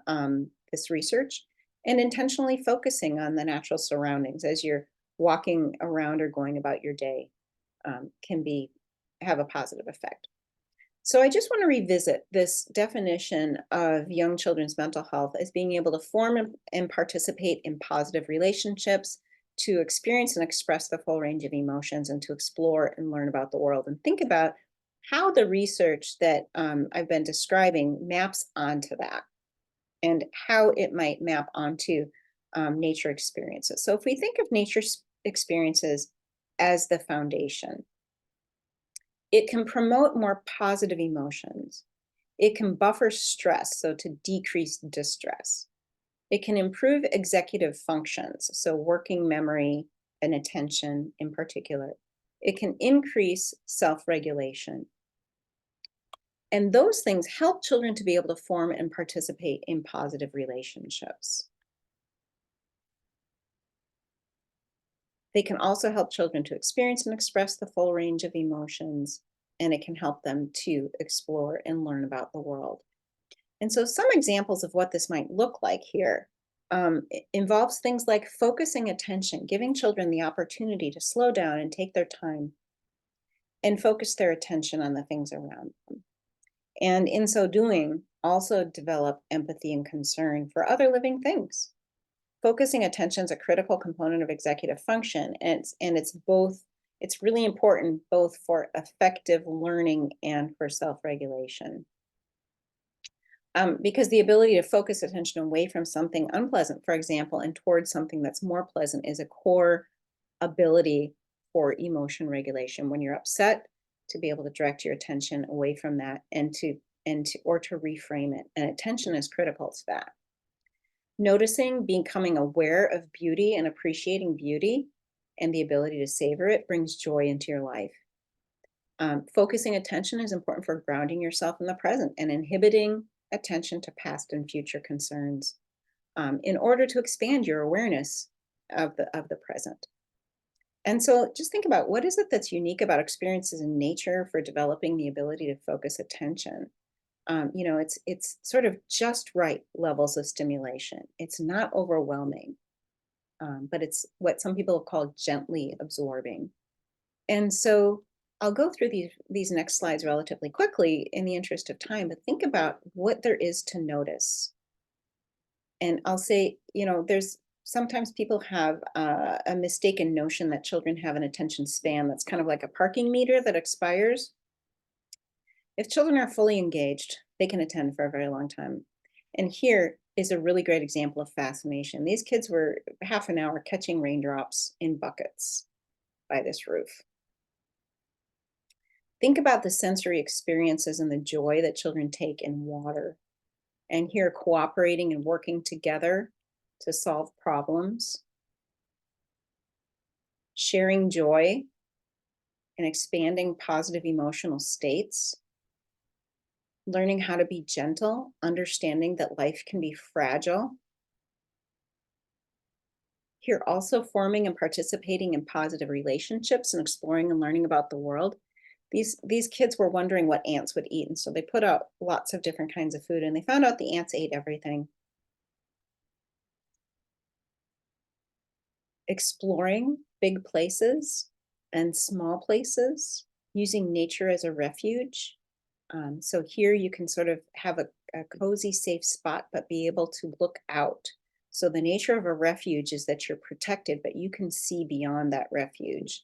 this research. And intentionally focusing on the natural surroundings as you're walking around or going about your day can have a positive effect. So I just want to revisit this definition of young children's mental health as being able to form and participate in positive relationships, to experience and express the full range of emotions, and to explore and learn about the world. And think about how the research that I've been describing maps onto that, and how it might map onto nature experiences. So if we think of nature experiences as the foundation, it can promote more positive emotions. It can buffer stress, so to decrease distress. It can improve executive functions, so working memory and attention in particular. It can increase self-regulation. And those things help children to be able to form and participate in positive relationships. They can also help children to experience and express the full range of emotions, and it can help them to explore and learn about the world. And so some examples of what this might look like here it involves things like focusing attention, giving children the opportunity to slow down and take their time and focus their attention on the things around them. And in so doing, also develop empathy and concern for other living things. Focusing attention is a critical component of executive function, and it's really important both for effective learning and for self-regulation. Because the ability to focus attention away from something unpleasant, for example, and towards something that's more pleasant, is a core ability for emotion regulation. When you're upset, to be able to direct your attention away from that or to reframe it. And attention is critical to that. Noticing, becoming aware of beauty and appreciating beauty and the ability to savor it brings joy into your life. Focusing attention is important for grounding yourself in the present and inhibiting attention to past and future concerns in order to expand your awareness of the present. And so just think about, what is it that's unique about experiences in nature for developing the ability to focus attention? It's sort of just right levels of stimulation. It's not overwhelming, but it's what some people have called gently absorbing. And so I'll go through these next slides relatively quickly in the interest of time, but think about what there is to notice. And I'll say, there's sometimes people have a mistaken notion that children have an attention span that's kind of like a parking meter that expires. If children are fully engaged, they can attend for a very long time. And here is a really great example of fascination. These kids were half an hour catching raindrops in buckets by this roof. Think about the sensory experiences and the joy that children take in water. And here, cooperating and working together to solve problems. Sharing joy and expanding positive emotional states. Learning how to be gentle, understanding that life can be fragile. Here, also forming and participating in positive relationships and exploring and learning about the world. These kids were wondering what ants would eat, and so they put out lots of different kinds of food, and they found out the ants ate everything. Exploring big places and small places, using nature as a refuge. So here you can sort of have a cozy, safe spot, but be able to look out. So the nature of a refuge is that you're protected, but you can see beyond that refuge.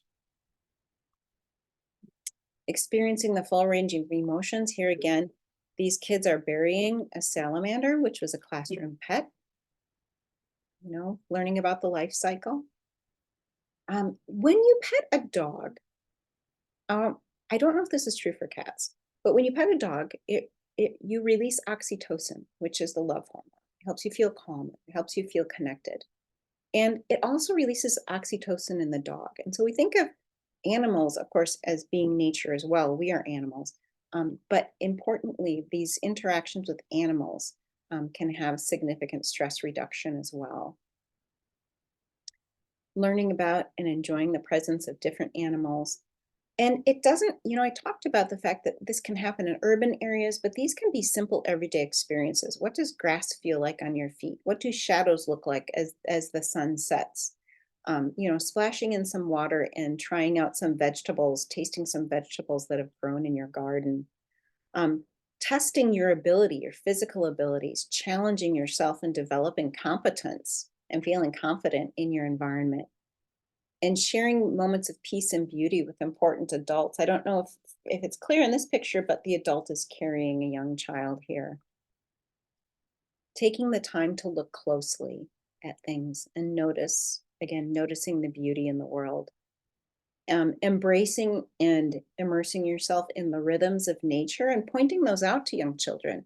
Experiencing the full range of emotions. Here again, these kids are burying a salamander, which was a classroom pet. You know, learning about the life cycle. When you pet a dog, I don't know if this is true for cats, but when you pet a dog, you release oxytocin, which is the love hormone. It helps you feel calm. It helps you feel connected. And it also releases oxytocin in the dog. And so we think of animals, of course, as being nature as well. We are animals. But importantly, these interactions with animals can have significant stress reduction as well. Learning about and enjoying the presence of different animals. And it doesn't, you know, I talked about the fact that this can happen in urban areas, but these can be simple everyday experiences. What does grass feel like on your feet? What do shadows look like as the sun sets? You know, splashing in some water and trying out some vegetables, tasting some vegetables that have grown in your garden. Testing your ability, your physical abilities, challenging yourself and developing competence and feeling confident in your environment. And sharing moments of peace and beauty with important adults. I don't know if it's clear in this picture, but the adult is carrying a young child here. Taking the time to look closely at things and notice, again, noticing the beauty in the world. Embracing and immersing yourself in the rhythms of nature and pointing those out to young children.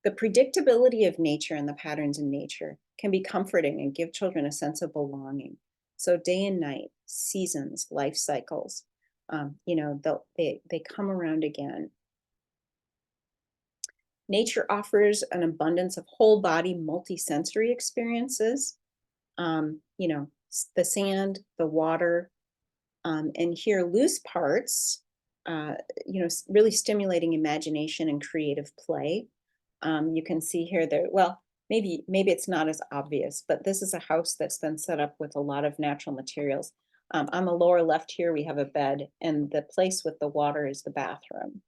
The predictability of nature and the patterns in nature can be comforting and give children a sense of belonging. So day and night, seasons, life cycles, you know, they come around again. Nature offers an abundance of whole body multisensory experiences. You know, the sand, the water, and here loose parts, you know, really stimulating imagination and creative play. You can see here there, well, maybe it's not as obvious, but this is a house that's been set up with a lot of natural materials. On the lower left here, we have a bed, and the place with the water is the bathroom.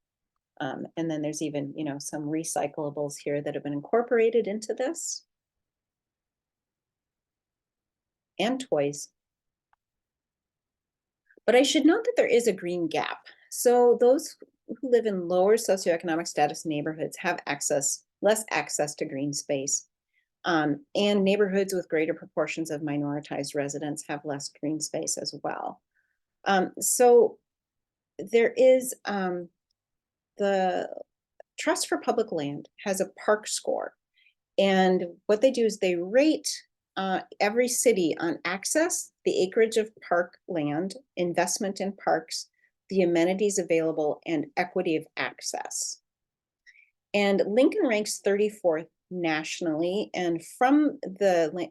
And then there's even, you know, some recyclables here that have been incorporated into this. And toys. But I should note that there is a green gap. So those who live in lower socioeconomic status neighborhoods have less access to green space. And neighborhoods with greater proportions of minoritized residents have less green space as well. So there is the Trust for Public Land has a park score. And what they do is they rate every city on access, the acreage of park land, investment in parks, the amenities available, and equity of access. And Lincoln ranks 34th nationally. And from the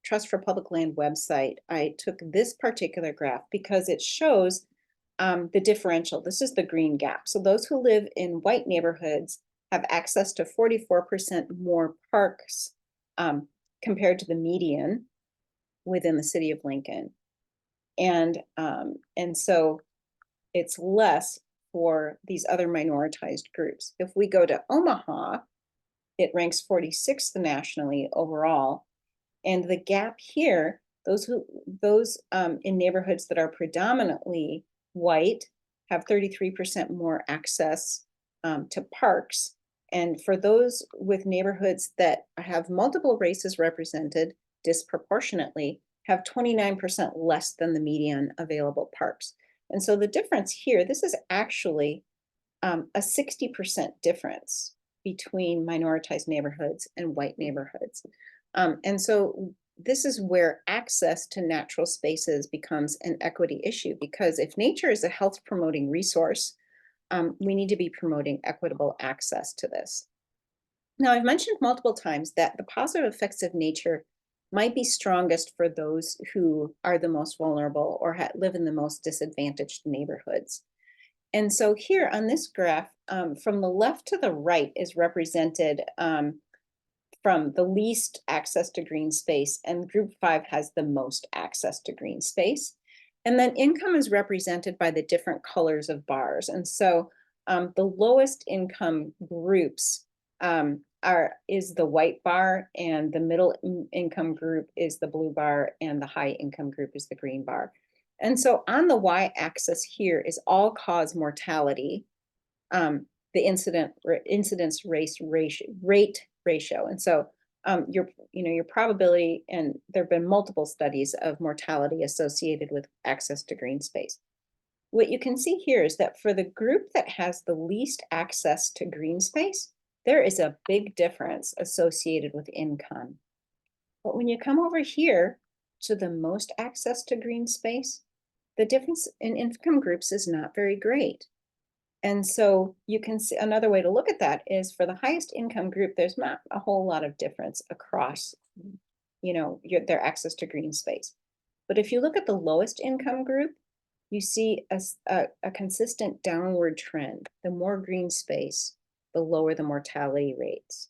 Trust for Public Land website, I took this particular graph because it shows the differential. This is the green gap. So those who live in white neighborhoods have access to 44% more parks compared to the median within the city of Lincoln. And so it's less for these other minoritized groups. If we go to Omaha, it ranks 46th nationally overall. And the gap here, those in neighborhoods that are predominantly white have 33% more access to parks. And for those with neighborhoods that have multiple races represented disproportionately, have 29% less than the median available parks. And so the difference here, this is actually a 60% difference between minoritized neighborhoods and white neighborhoods. And so this is where access to natural spaces becomes an equity issue, because if nature is a health promoting resource, we need to be promoting equitable access to this. Now, I've mentioned multiple times that the positive effects of nature might be strongest for those who are the most vulnerable or live in the most disadvantaged neighborhoods. And so here on this graph, from the left to the right is represented from the least access to green space, and group 5 has the most access to green space. And then income is represented by the different colors of bars. And so the lowest income groups is the white bar, and the middle income group is the blue bar, and the high income group is the green bar. And so on the y-axis here is all-cause mortality, the incidence rate ratio. And so your probability, and there have been multiple studies of mortality associated with access to green space. What you can see here is that for the group that has the least access to green space, there is a big difference associated with income. But when you come over here to the most access to green space, the difference in income groups is not very great. And so you can see another way to look at that is for the highest income group, there's not a whole lot of difference across, their access to green space. But if you look at the lowest income group, you see a consistent downward trend. The more green space, the lower the mortality rates.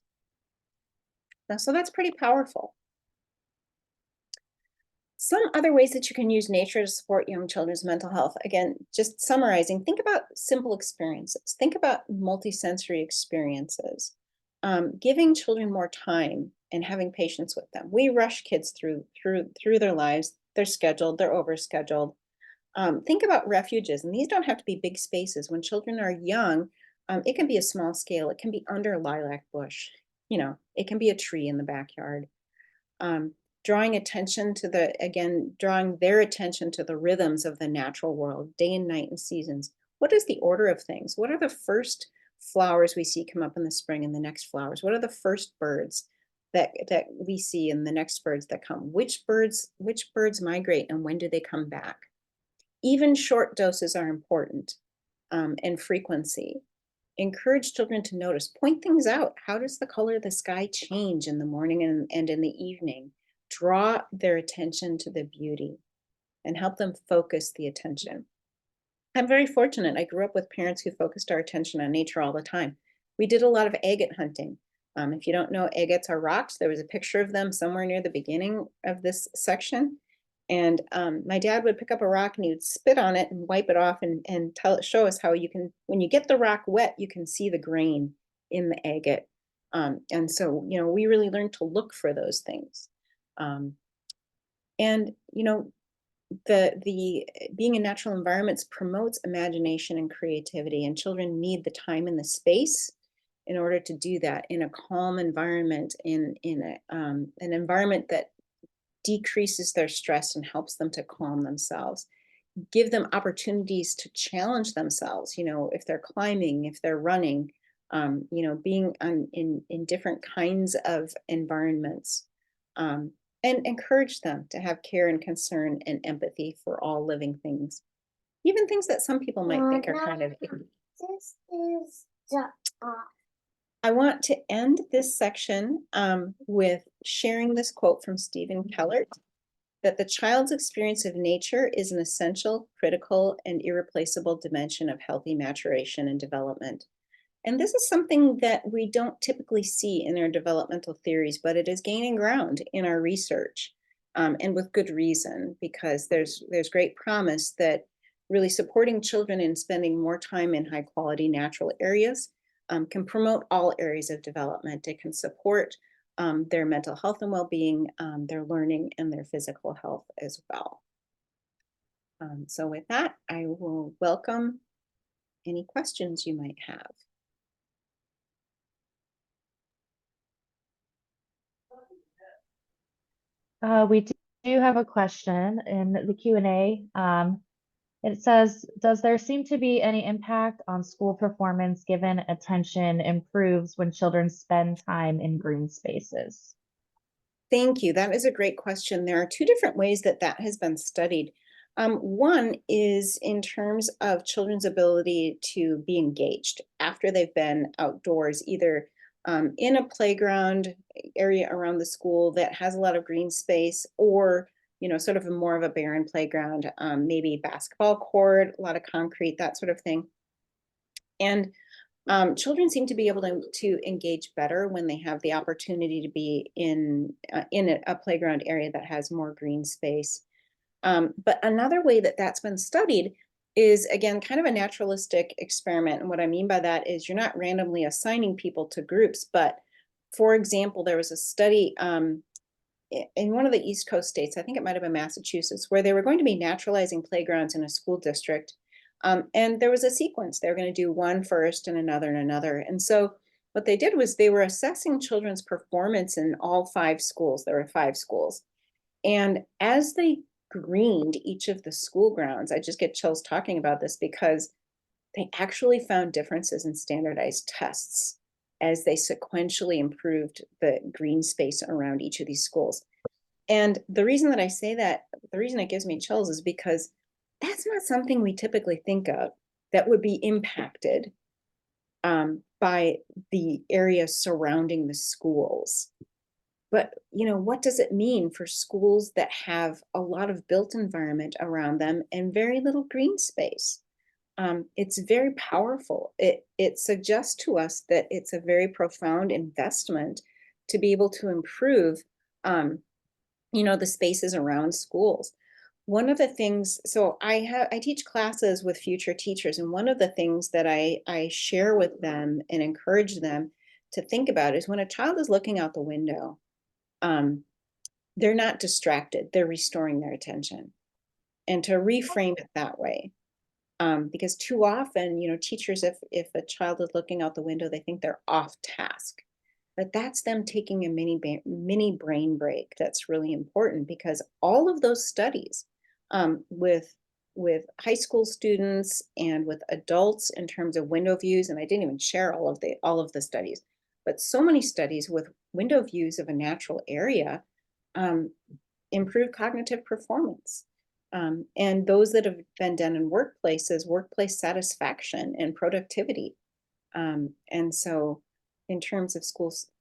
Now, so that's pretty powerful. Some other ways that you can use nature to support young children's mental health. Again, just summarizing, think about simple experiences. Think about multisensory experiences. Giving children more time and having patience with them. We rush kids through their lives. They're scheduled, they're overscheduled. Think about refuges, and these don't have to be big spaces. When children are young, it can be a small scale. It can be under a lilac bush. It can be a tree in the backyard. Drawing attention to drawing their attention to the rhythms of the natural world, day and night and seasons. What is the order of things? What are the first flowers we see come up in the spring and the next flowers? What are the first birds that we see and the next birds that come? Which birds migrate and when do they come back? Even short doses are important, and frequency. Encourage children to notice, point things out. How does the color of the sky change in the morning and in the evening? Draw their attention to the beauty and help them focus the attention. I'm very fortunate. I grew up with parents who focused our attention on nature all the time. We did a lot of agate hunting. If you don't know, agates are rocks. There was a picture of them somewhere near the beginning of this section. And my dad would pick up a rock and he would spit on it and wipe it off and show us how when you get the rock wet, you can see the grain in the agate. And so, we really learned to look for those things. The being in natural environments promotes imagination and creativity, and children need the time and the space in order to do that in a calm environment, in an environment that decreases their stress and helps them to calm themselves. Give them opportunities to challenge themselves, if they're climbing, if they're running, being in different kinds of environments. And encourage them to have care and concern and empathy for all living things, even things that some people might think are kind of icky. This is the I want to end this section with sharing this quote from Stephen Kellert, that the child's experience of nature is an essential, critical, and irreplaceable dimension of healthy maturation and development. And this is something that we don't typically see in our developmental theories, but it is gaining ground in our research, and with good reason, because there's great promise that really supporting children in spending more time in high quality natural areas can promote all areas of development. It can support their mental health and well-being, their learning, and their physical health as well. So with that, I will welcome any questions you might have. We do have a question in the Q&A. It says, does there seem to be any impact on school performance given attention improves when children spend time in green spaces? Thank you. That is a great question. There are two different ways that has been studied. One is in terms of children's ability to be engaged after they've been outdoors, either in a playground area around the school that has a lot of green space, or sort of more of a barren playground, maybe basketball court, a lot of concrete, that sort of thing. And children seem to be able to engage better when they have the opportunity to be in a playground area that has more green space. But another way that that's been studied is, again, kind of a naturalistic experiment. And what I mean by that is you're not randomly assigning people to groups, but for example, there was a study in one of the East Coast states, I think it might have been Massachusetts, where they were going to be naturalizing playgrounds in a school district. And there was a sequence. They were going to do one first and another and another. And so what they did was they were assessing children's performance in all 5 schools. There were 5 schools. And as they greened each of the school grounds, I just get chills talking about this, because they actually found differences in standardized tests as they sequentially improved the green space around each of these schools. And the reason that I say that, the reason it gives me chills, is because that's not something we typically think of that would be impacted by the area surrounding the schools. But, what does it mean for schools that have a lot of built environment around them and very little green space? It's very powerful. It suggests to us that it's a very profound investment to be able to improve, the spaces around schools. One of the things, so I teach classes with future teachers, and one of the things that I share with them and encourage them to think about is when a child is looking out the window, they're not distracted, they're restoring their attention, and to reframe it that way. Because too often, teachers, if a child is looking out the window, they think they're off task. But that's them taking a mini brain break. That's really important, because all of those studies with high school students and with adults in terms of window views, and I didn't even share all of the studies, but so many studies with window views of a natural area improve cognitive performance. And those that have been done in workplaces, workplace satisfaction and productivity. And so in terms of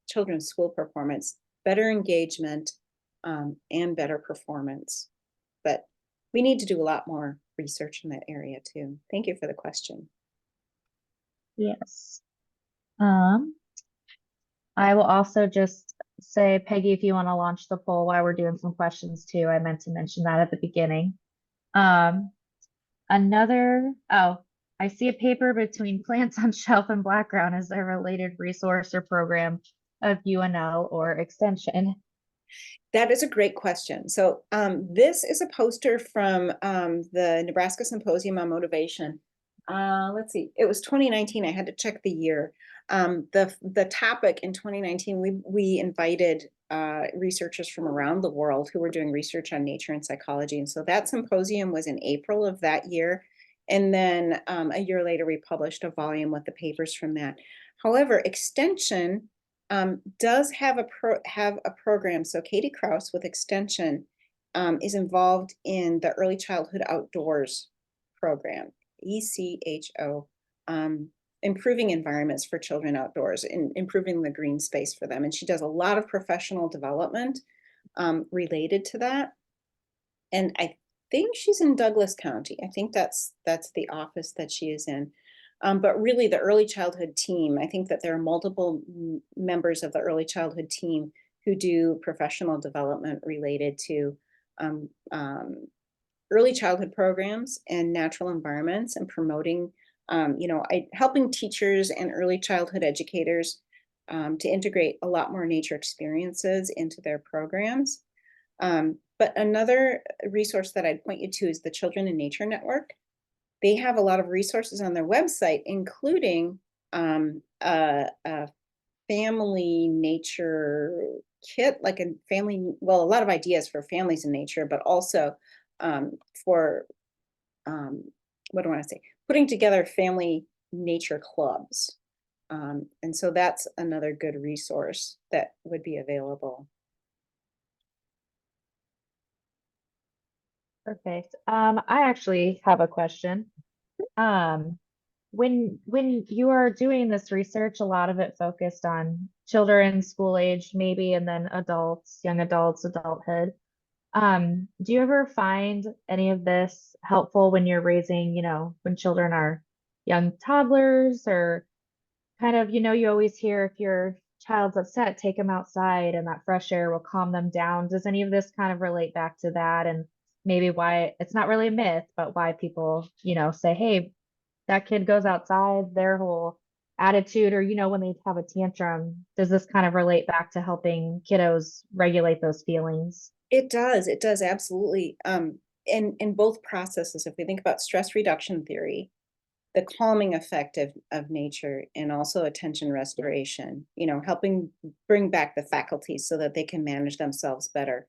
children's school performance, better engagement and better performance. But we need to do a lot more research in that area too. Thank you for the question. Yes. I will also just say, Peggy, if you want to launch the poll while we're doing some questions too, I meant to mention that at the beginning. I see a paper between Plants on Shelf and Blackground as a related resource or program of UNL or Extension. That is a great question. So this is a poster from the Nebraska Symposium on Motivation. Let's see, it was 2019. I had to check the year. The topic in 2019, we invited researchers from around the world who were doing research on nature and psychology. And so that symposium was in April of that year. And then a year later, we published a volume with the papers from that. However, Extension does have a program. So Katie Krause with Extension is involved in the Early Childhood Outdoors program, ECHO, improving environments for children outdoors and improving the green space for them. And she does a lot of professional development related to that. And I think she's in Douglas County. I think that's the office that she is in. But really the early childhood team, I think that there are multiple members of the early childhood team who do professional development related to early childhood programs and natural environments, and promoting, helping teachers and early childhood educators to integrate a lot more nature experiences into their programs. But another resource that I'd point you to is the Children in Nature Network. They have a lot of resources on their website, including a family nature kit, like a lot of ideas for families in nature, but also for, what do I want to say, putting together family nature clubs. And so that's another good resource that would be available. Perfect. I actually have a question. when you are doing this research, a lot of it focused on children, school age, maybe, and then adults, young adults, adulthood. Do you ever find any of this helpful when you're raising, when children are young toddlers or kind of, you always hear if your child's upset, take them outside and that fresh air will calm them down. Does any of this kind of relate back to that and maybe why it's not really a myth, but why people, say, hey, that kid goes outside, their whole attitude, or, when they have a tantrum, does this kind of relate back to helping kiddos regulate those feelings? It does absolutely. In both processes, if we think about stress reduction theory, the calming effect of nature and also attention restoration, helping bring back the faculties so that they can manage themselves better.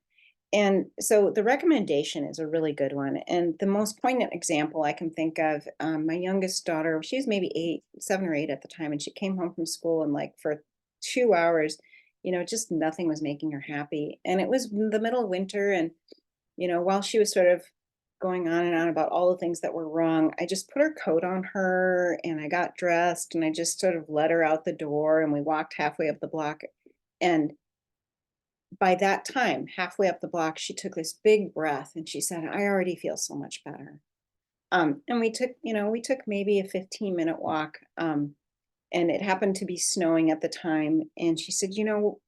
And so the recommendation is a really good one. And the most poignant example I can think of, my youngest daughter, she was maybe 7 or 8 at the time, and she came home from school and like for 2 hours, just nothing was making her happy. And it was the middle of winter. And, while she was sort of going on and on about all the things that were wrong, I just put her coat on her and I got dressed and I just sort of let her out the door and we walked halfway up the block. And by that time, halfway up the block, she took this big breath and she said, I already feel so much better. And we took maybe a 15-minute walk. And it happened to be snowing at the time. And she said,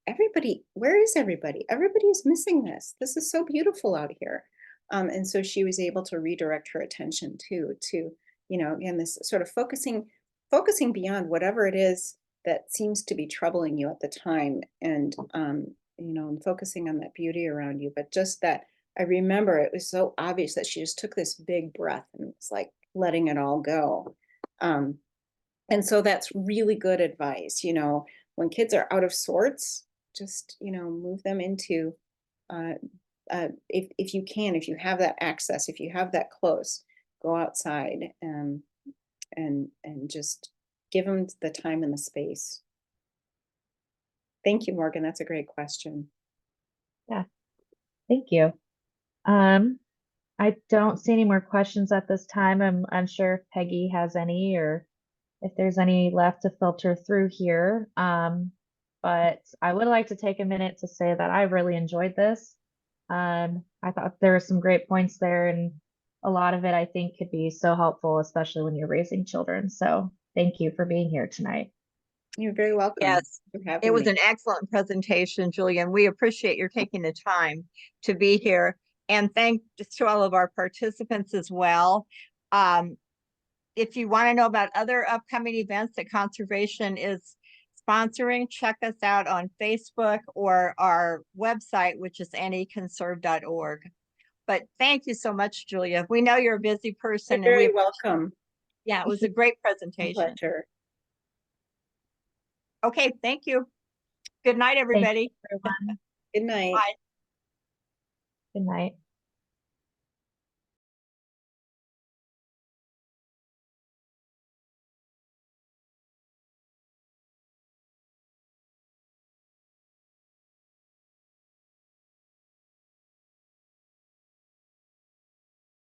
everybody, where is everybody? Everybody is missing this. This is so beautiful out here. And so she was able to redirect her attention to, again, this sort of focusing beyond whatever it is that seems to be troubling you at the time. And, and focusing on that beauty around you. But just that, I remember it was so obvious that she just took this big breath and it's like letting it all go. And so that's really good advice, when kids are out of sorts, just, move them into, if you can, if you have that access, if you have that close, go outside and just give them the time and the space. Thank you, Morgan. That's a great question. Yeah, thank you. I don't see any more questions at this time. I'm unsure if Peggy has any or if there's any left to filter through here. But I would like to take a minute to say that I really enjoyed this. I thought there were some great points there, and a lot of it I think could be so helpful, especially when you're raising children. So thank you for being here tonight. You're very welcome. Yes, for having it was me. an excellent presentation, Julia, and we appreciate your taking the time to be here. And thanks to all of our participants as well. If you want to know about other upcoming events that Conservation is sponsoring, check us out on Facebook or our website, which is neconserve.org. But thank you so much, Julia. We know you're a busy person. You're very welcome. Yeah, it was a great My presentation. pleasure. Okay, thank you. Good night, everybody. Everyone. Good night. Bye. Good night.